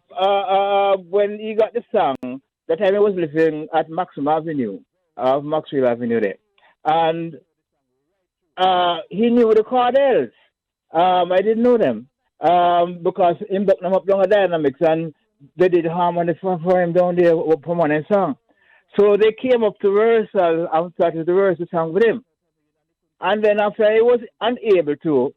he got the song, that time he was living at Maxwell Avenue there. And he knew the Cordells. I didn't know them. Because him booked them up down at Dynamics, and they did harmony for him down there for one song. So they came up to rehearsal and started to rehearse the song with him. And then after I was unable to,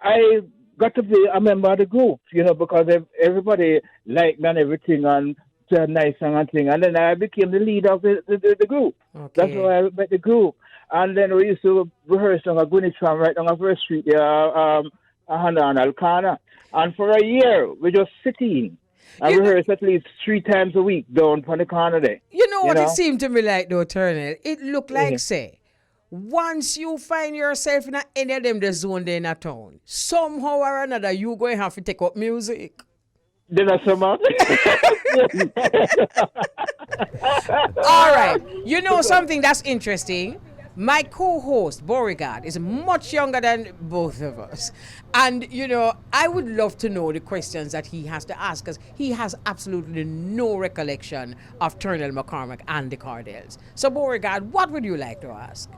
I got to be a member of the group, you know, because everybody liked me and everything, and it's a nice song and thing. And then I became the leader of the group. Okay. That's how I met the group. And then we used to rehearse on a Greenwich Farm right on a first street there, on Alcana. And for a year, we just sitting and rehearse at least 3 times a week down on the corner there. You know what it seemed to me like, though, Turnell? It looked like, say, once you find yourself in any of them the zone there in a town, somehow or another, you're going to have to take up music. Then I some out. All right. You know something that's interesting? My co-host, Beauregard, is much younger than both of us. And, you know, I would love to know the questions that he has to ask, because he has absolutely no recollection of Turnell McCormack and the Cordells. So, Beauregard, what would you like to ask?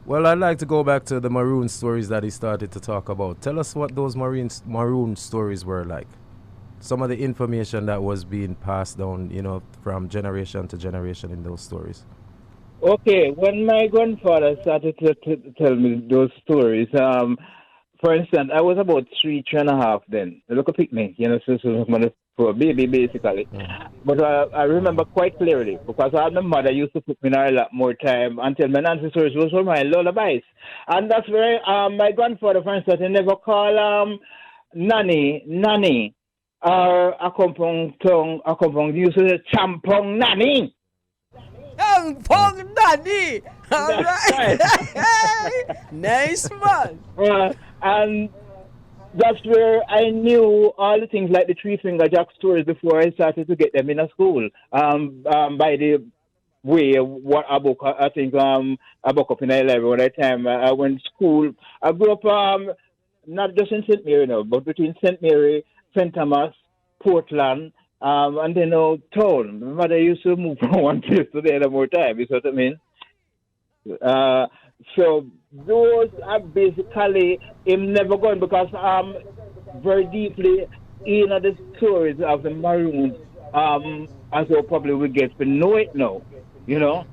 Well, I'd like to go back to the Maroon stories that he started to talk about. Tell us what those Maroon stories were like. Some of the information that was being passed down, you know, from generation to generation in those stories. Okay, when my grandfather started to tell me those stories, for instance, I was about 3 and a half then. Look at me, you know, so for a baby basically. But I remember quite clearly, because my mother used to put me in a lot more time until my ancestors was for my lullabies. And that's where my grandfather, for instance, he never called nanny, or a compound, used to say champong nanny. Champong nanny! All right. Nice man. And that's where I knew all the things like the Three Finger Jack stories before I started to get them in a school. By the way, what I book, I think I book up in the library at that time. I went to school. I grew up not just in St. Mary now, but between St. Mary, St. Thomas, Portland, and then town. My mother used to move from one place to the other more time, you see what I mean? So those are basically him never going, because very deeply in the stories of the Maroons, as we probably will get to know it now, you know.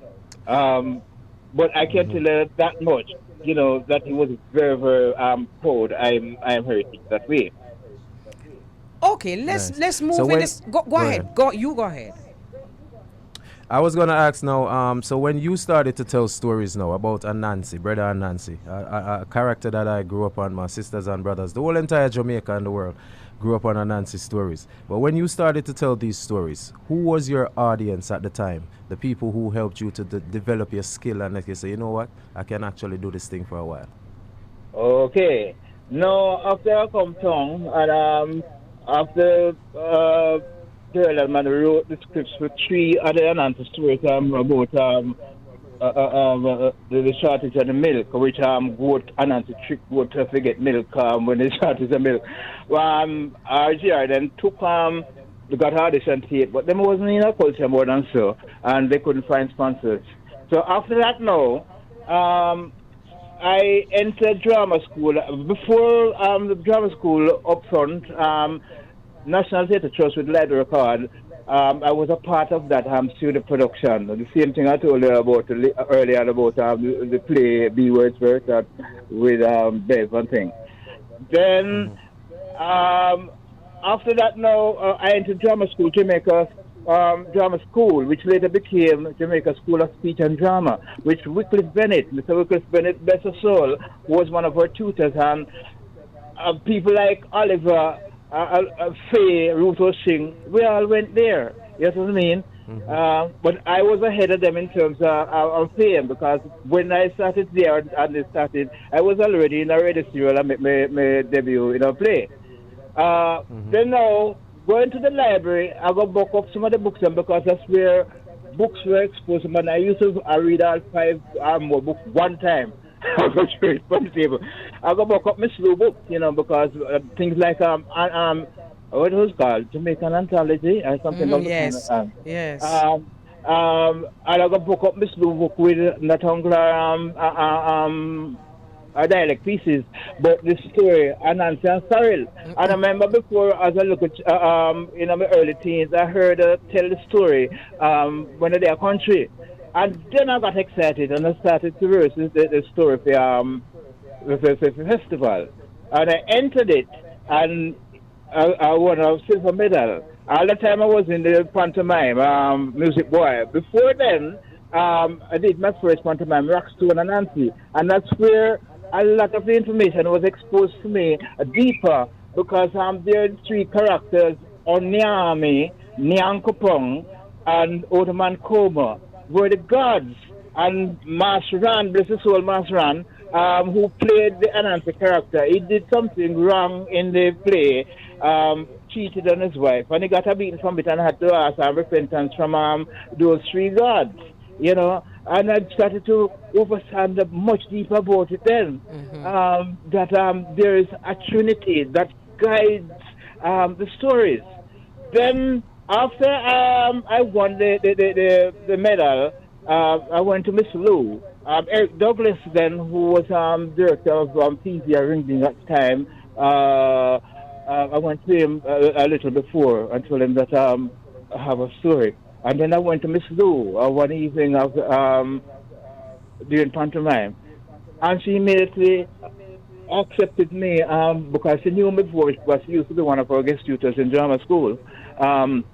But I can tell you that much, that he was very, very proud. I'm heritage that way. Okay, Nice. let's So move in when this. Go go ahead. ahead. Go ahead. I was gonna ask now. So when you started to tell stories now about Anansi, brother Anansi, a character that I grew up on, my sisters and brothers, the whole entire Jamaica and the world grew up on Anansi stories. But when you started to tell these stories, who was your audience at the time? The people who helped you to develop your skill and like you say, you know what, I can actually do this thing for a while. Okay. Now, after I come down, and after Dell and man wrote the scripts for three other Anansi stories about the shortage of the milk, which goat Anansi trick goat to forget milk when they shortage of milk. RGR then took they got audition tape, but them wasn't in a culture more than so, and they couldn't find sponsors. So after that now, I entered drama school. Before the drama school up front, National Theatre Trust with Library Record, I was a part of that studio production. The same thing I told you about earlier about the play B Wordsworth with Bev and thing. Then after that now, I entered drama school, Jamaica Drama School, which later became Jamaica School of Speech and Drama, which Wycliffe Bennett, Mr. Wycliffe Bennett, bless his soul, was one of our tutors, and people like Oliver, Faye, Ruth O'Sing, we all went there. You know what I mean? But I was ahead of them in terms of fame, because when I started there and they started, I was already in a radio serial and made my debut in a play. Then now, going to the library, I got book up some of the books, and because that's where books were exposed. And I used to read all five more books one time. I got straight from the table. I got book up my slow book, because things like what was it called, Jamaican Anthology or something of the Yes. kind. Yes. And I got book up my slow book with Natongla dialect pieces, but the story Anansi and Cyril. And I remember before, as I look at in my early teens, I heard tell the story when they're country, and then I got excited and I started to rehearse the story for the festival, and I entered it, and I won a silver medal. All the time I was in the pantomime, music boy. Before then, I did my first pantomime, Rockstone and Nancy, and that's where a lot of the information was exposed to me deeper, because there are three characters, Onyami, Nyankopong, and Ottoman Koma, were the gods, and Masran, bless his soul, Masran, who played the Anansi character, he did something wrong in the play, cheated on his wife, and he got a beating from it and had to ask repentance from those three gods, and I started to understand much deeper about it then, that there is a trinity that guides the stories. Then after I won the medal, I went to Miss Lou. Eric Douglas then, who was director of TV Ringing at the time, I went to him a little before and told him that I have a story. And then I went to Miss Lou one evening of during pantomime, and she immediately accepted me because she knew me before, because she used to be one of our guest tutors in drama school. And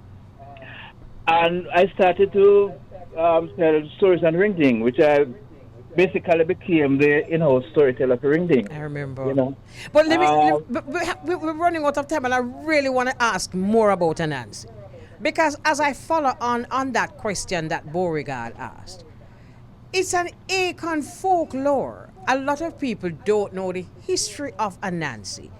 I started to tell stories on Ringding, which I basically became the in-house storyteller for Ringding. I remember. But we're running out of time, and I really want to ask more about Anansi. Because as I follow on that question that Beauregard asked, it's an Acon folklore. A lot of people don't know the history of Anansi.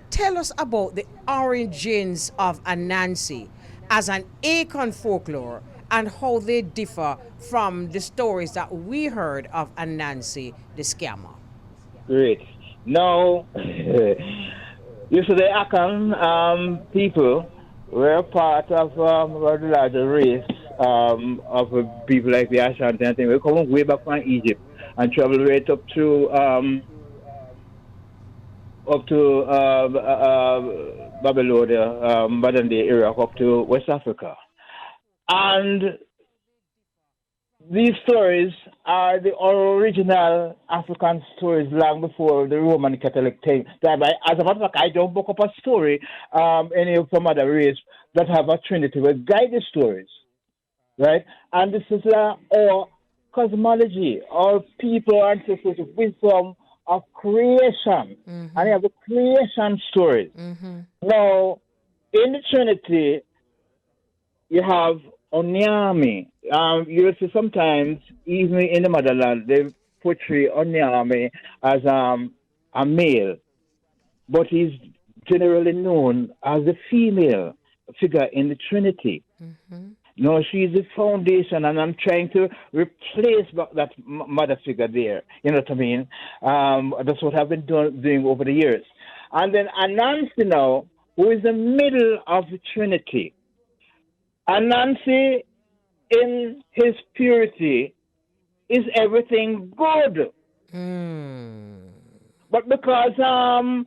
Tell us about the origins of Anansi as an Acon folklore and how they differ from the stories that we heard of Anansi the scammer. Great. Now, you see the Akan people were part of a larger race of people like the Ashanti and things. We come way back from Egypt and travel right up to Babylonia, modern day Iraq, up to West Africa. And these stories are the original African stories long before the Roman Catholic thing. As a matter of fact, I don't book up a story, any from other race that have a trinity with guided stories, right? And this is our cosmology, our people, ancestors, wisdom of creation. And they have the creation stories. Now, in the Trinity, you have Onyami. You see sometimes, even in the motherland, they portray Onyami as a male, but he's generally known as a female figure in the Trinity. No, she's the foundation, and I'm trying to replace that mother figure there. You know what I mean? That's what I've been doing over the years. And then Anansi now, who is the middle of the Trinity. Anansi, in his purity, is everything good. But because the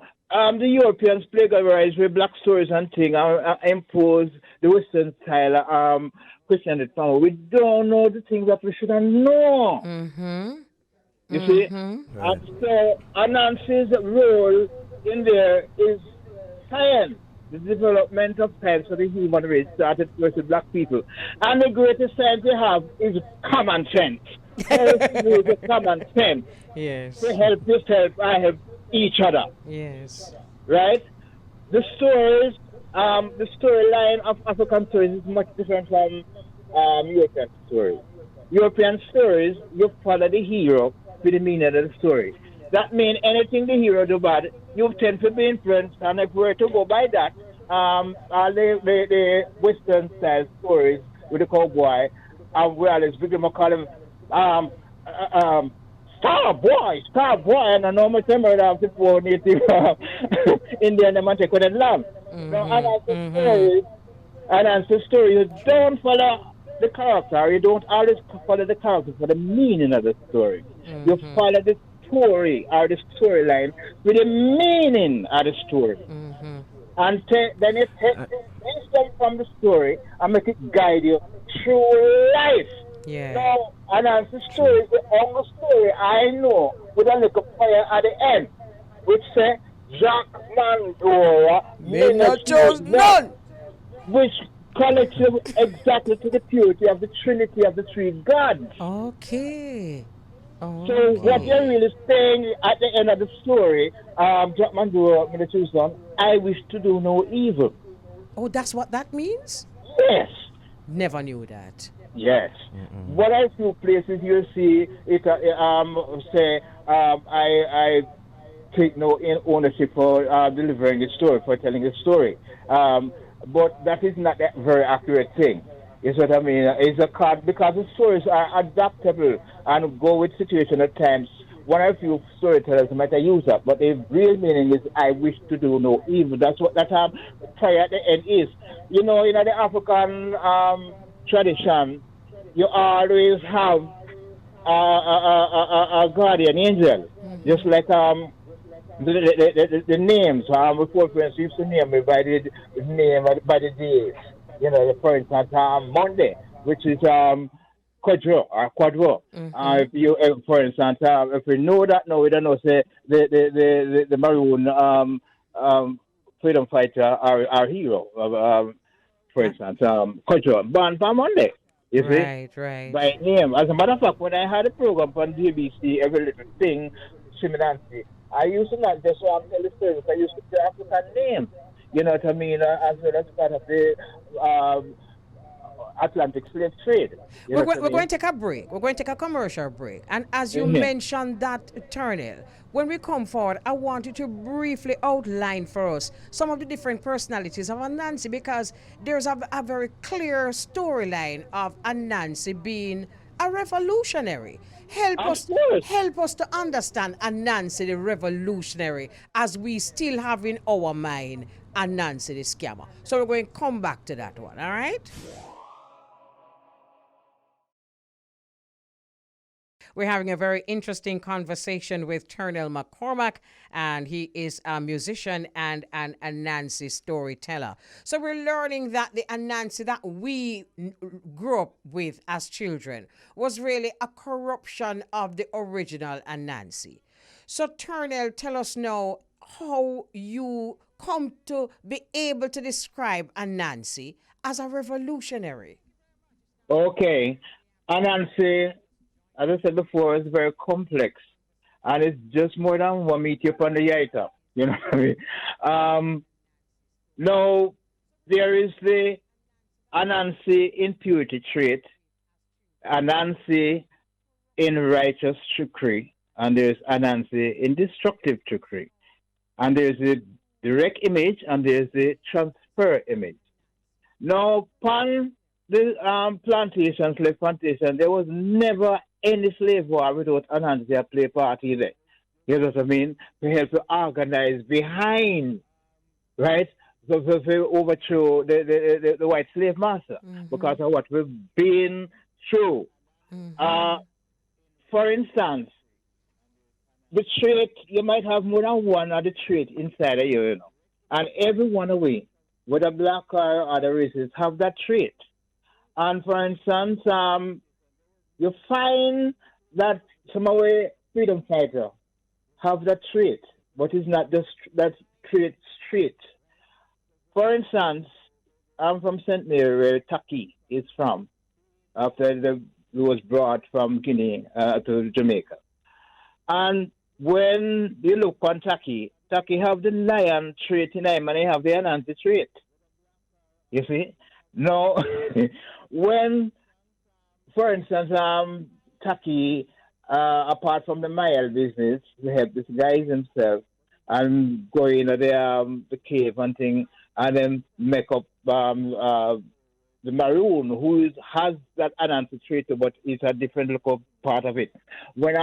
Europeans plagiarized with black stories and things, imposed the Western style Christianity, we don't know the things that we should have known. You see? And so Anansi's role in there is science. The development of science for the human race started first with black people. And the greatest science they have is common sense. Everything is common sense. Yes. To help yourself, I help each other. Yes. Right? The stories, the storyline of African stories is much different from European stories. European stories, you follow the hero with the meaning of the story. That means anything the hero do bad, you tend to be influenced, and if we were to go by that, all the Western style stories with the cowboy, we always begin to call him Star Boy, and I know much memory of the poor native Indian and take with the land. And as the story, you don't follow the character, you don't always follow the character for the meaning of the story. You follow the story or the storyline with the meaning of the story. And then you take the wisdom from the story and make it guide you through life. Yeah. Now, and as the story is the only story I know with a little fire at the end, which say Jack Mandora may not choose none, which connects you exactly to the purity of the Trinity of the three gods. Okay. So what you're really saying at the end of the story, Jack Mandora, may not choose none, I wish to do no evil. Oh, that's what that means? Yes. Never knew that. Yes. What I few places you see it say I take no ownership for delivering the story, for telling the story. But that is not a very accurate thing. Is what I mean. It's a card because the stories are adaptable and go with situation at times. One or few storytellers might use that, but the real meaning is I wish to do no evil. That's what that prayer at the end is. You know, in the African tradition, you always have a guardian angel, just like the names. Before, for instance, used to name it by the days. You know, for instance, Monday, which is Quadro or Quadro. If you, for instance, if we know that now, we don't know say the maroon freedom fighter, our hero. For instance, Quadro, born on Monday. You see? Right. By name. As a matter of fact, when I had a program on GBC, every little thing, Shiminansi, I used to not just tell the stories, I used to say African names. You know what I mean? As well as part of the Atlantic slave trade. We're going to take a break. We're going to take a commercial break. And as you mentioned that, Turnell, when we come forward, I want you to briefly outline for us some of the different personalities of Anansi, because there's a very clear storyline of Anansi being a revolutionary. Help us to understand Anansi the revolutionary as we still have in our mind Anansi the scammer. So we're going to come back to that one, all right? We're having a very interesting conversation with Turnell McCormack, and he is a musician and an Anansi storyteller. So we're learning that the Anansi that we grew up with as children was really a corruption of the original Anansi. So Turnell, tell us now how you come to be able to describe Anansi as a revolutionary. Okay. Anansi, as I said before, is very complex. And it's just more than one meet you on the yaita. You know what I mean? Now, there is the Anansi in purity trait, Anansi in righteous trickery, and there's Anansi in destructive trickery. And there's the direct image and there's the transfer image. Now, upon the slave plantation, there was never any slave war without Anansi play party there. You know what I mean? To help to organize behind, right? So overthrow the white slave master because of what we've been through. For instance, the trait, you might have more than one of the trait inside of you, you know. And every one of we, whether black or other races, have that trait. And for instance, you find that some of the freedom fighter have that trait, but it's not just that trait straight. For instance, I'm from St. Mary, where Taki is from, after it was brought from Guinea to Jamaica. And when you look on Taki, Taki have the lion trait in him and he have the Anansi trait. You see? Now, when, for instance, Taki, apart from the Mile business, we have this guy himself and go into the cave and thing, and then make up the Maroon, who has that Anansi trait, but it's a different look part of it. When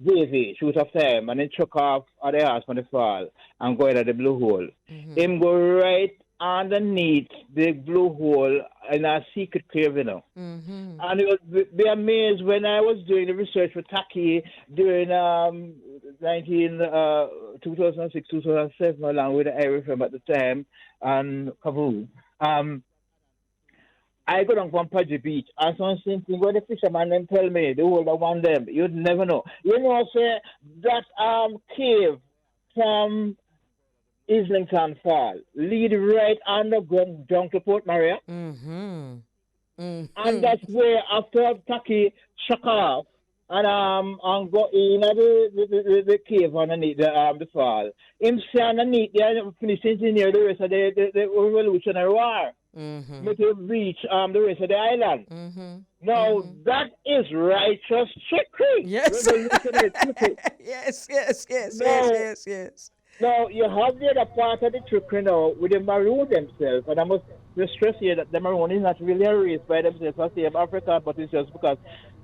Davy shoot after him and then chuck off at the house when they fall and go into the blue hole, him go right underneath the blue hole in a secret cave, you know. And it was be amazed when I was doing the research for Taki during 2006, 2007, along with the Irie film at the time, and Kabul. I go down from Pudgy Beach, and some thing when the fisherman them tell me, the older one them, you'd never know. You know, say, that cave from Islington Fall lead right underground down to Port Maria. And that's where after Taki shook off and go in the cave underneath the fall. Him say underneath there finish engineer the rest of the Revolutionary War. To reach the rest of the island. Now that is righteous trickery. Yes. yes. Now, you have the other part of the trickery now with the Maroon themselves, and I must stress here that the Maroon is not really a race by themselves, I say of Africa, but it's just because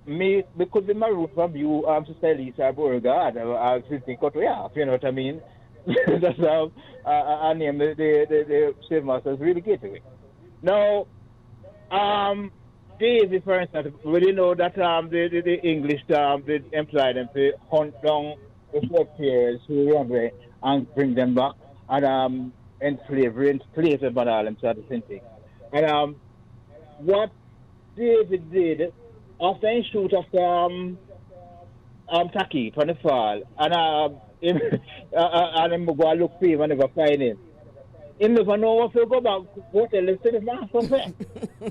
we could be Maroon from you, Sister Elise or Beauregard, or Sydney Cotoyaf, you know what I mean? That's how I name the slave masters really get to it. Now, Daisy, for instance, we really know that the English they employ them to hunt down the forebears who run away and bring them back and enslave them and all them sort of thing. And what David did after he shoot after Taki from the fall and him go and look for him and never find him. He never know what to go back, go tell him to the master.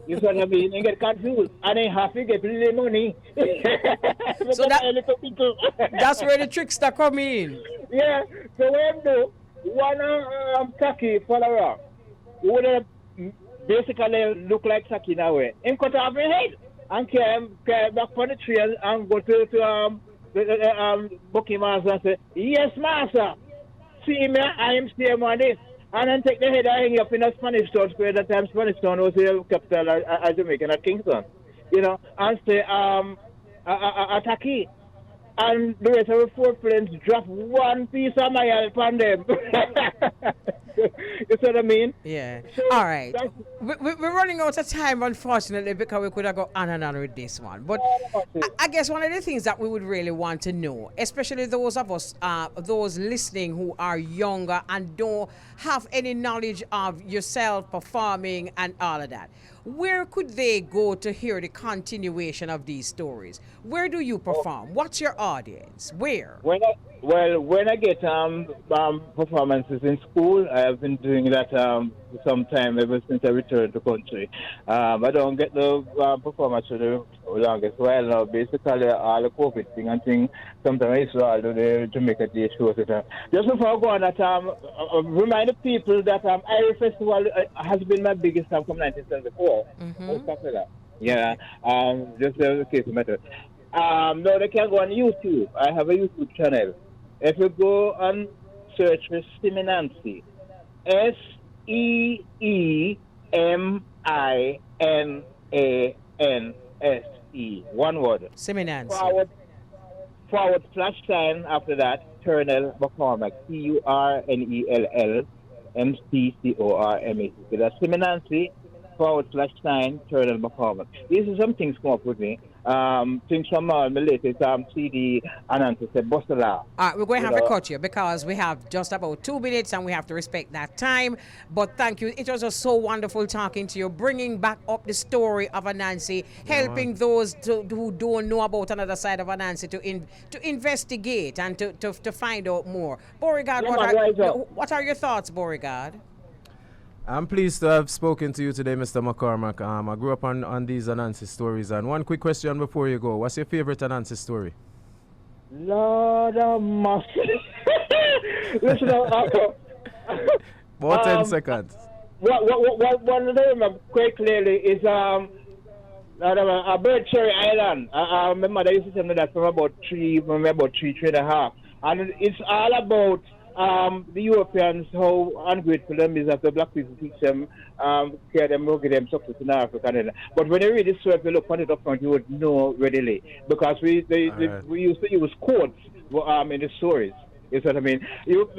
You see what I mean? He get confused and he have to get little money. So that's where the trickster come in. Yeah, so when do one Taki follower who would basically look like Taki now, him cut off his head and carry back from the tree and go to the booking master and say, yes, master, see me, I am staying on this. And then take the head and hang up in a Spanish Town Square. That time Spanish Town was the capital of Jamaican at Kingston. You know, and say, Taki. And the rest of the four planes drop one piece of my upon them. You see what I mean? Yeah. So all right. We're running out of time, unfortunately, because we could have gone on and on with this one. But I guess one of the things that we would really want to know, especially those of us, those listening who are younger and don't have any knowledge of yourself performing and all of that, where could they go to hear the continuation of these stories? Where do you perform? What's your audience? Where? When I get performances in school, I have been doing that for some time ever since I returned to country. I don't get the performance for the longest while now. Basically, all the COVID thing and thing. Sometimes I used to do the Jamaican Tea shows. Just before I go on, that remind the people that Irie Festival has been my biggest time from 1974. Most popular. Yeah, just the case matter. No, they can go on YouTube. I have a YouTube channel. If you go and search for Seminancy, Seminanse, one word. Seminancy. Forward slash sign after that, Turnell McCormack, TurnellMcCormack. That's Seminancy, forward slash sign, Turnell McCormack. These are some things come up with me. Things from my latest CD and answer said Bostala. All right, we're going to have to cut you because we have just about 2 minutes and we have to respect that time. But thank you. It was just so wonderful talking to you, bringing back up the story of Anansi, helping those who don't know about another side of Anansi to investigate and to find out more. Beauregard, what are your thoughts, Beauregard? I'm pleased to have spoken to you today, Mr. McCormack. I grew up on these Anansi stories. And one quick question before you go. What's your favorite Anansi story? Lord of mercy. Listen, about 10 seconds. What one of them quite clearly is a bird cherry island. My mother used to tell me that from about three and a half. And it's all about the Europeans, how ungrateful them is after black people teach them, care them, give them success in Africa. But when you read this story, if you look on it up front, you would know readily. Because we used to use quotes in the stories. You see what I mean?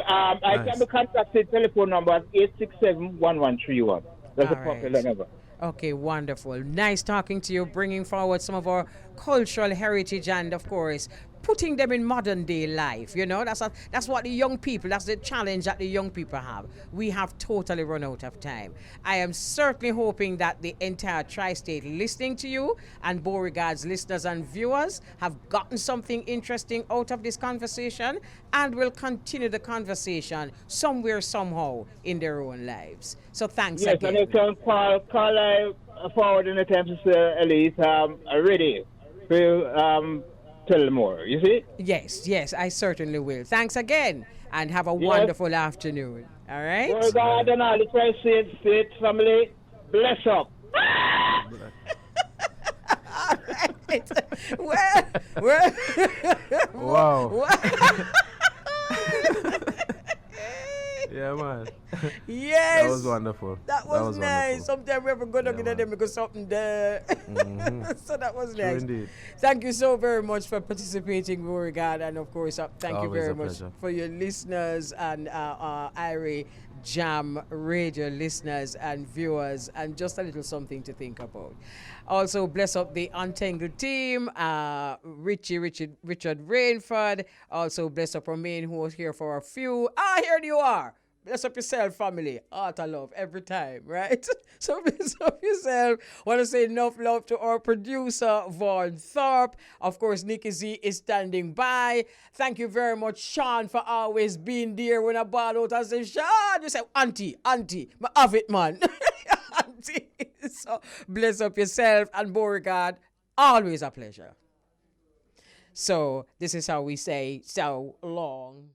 I can be contacted telephone number 867-1131. That's a popular number. Okay, wonderful. Nice talking to you, bringing forward some of our cultural heritage and, of course, putting them in modern day life. You know, that's what the young people, that's the challenge that the young people have. We have totally run out of time. I am certainly hoping that the entire tri-state listening to you and Beauregard's listeners and viewers have gotten something interesting out of this conversation and will continue the conversation somewhere, somehow in their own lives. So thanks again. Yes, and you can call forward in the time to Elise. Ready to tell them more, you see? Yes, I certainly will. Thanks again, and have a wonderful afternoon. All right? Well, God and all the Tri-State family, bless up. All right. Well. Wow. Yeah, man. Yes. That was wonderful. That was nice. Wonderful. Sometimes we ever go down to them because something there. So that was True nice. Indeed. Thank you so very much for participating, Beauregard, and of course, thank Always you very a much pleasure. for your listeners and Irie Jam Radio listeners and viewers, and just a little something to think about. Also, bless up the Untengled team, Richard Rainford. Also, bless up Romaine, who was here for a few. Here you are. Bless up yourself, family. Art of love every time, right? So bless up yourself. Want to say enough love to our producer, Vaughn Thorpe. Of course, Nikki Z is standing by. Thank you very much, Sean, for always being there when I ball out and say, Sean, you say, Auntie, I have it, man. Auntie. So bless up yourself and Beauregard. Always a pleasure. So this is how we say so long.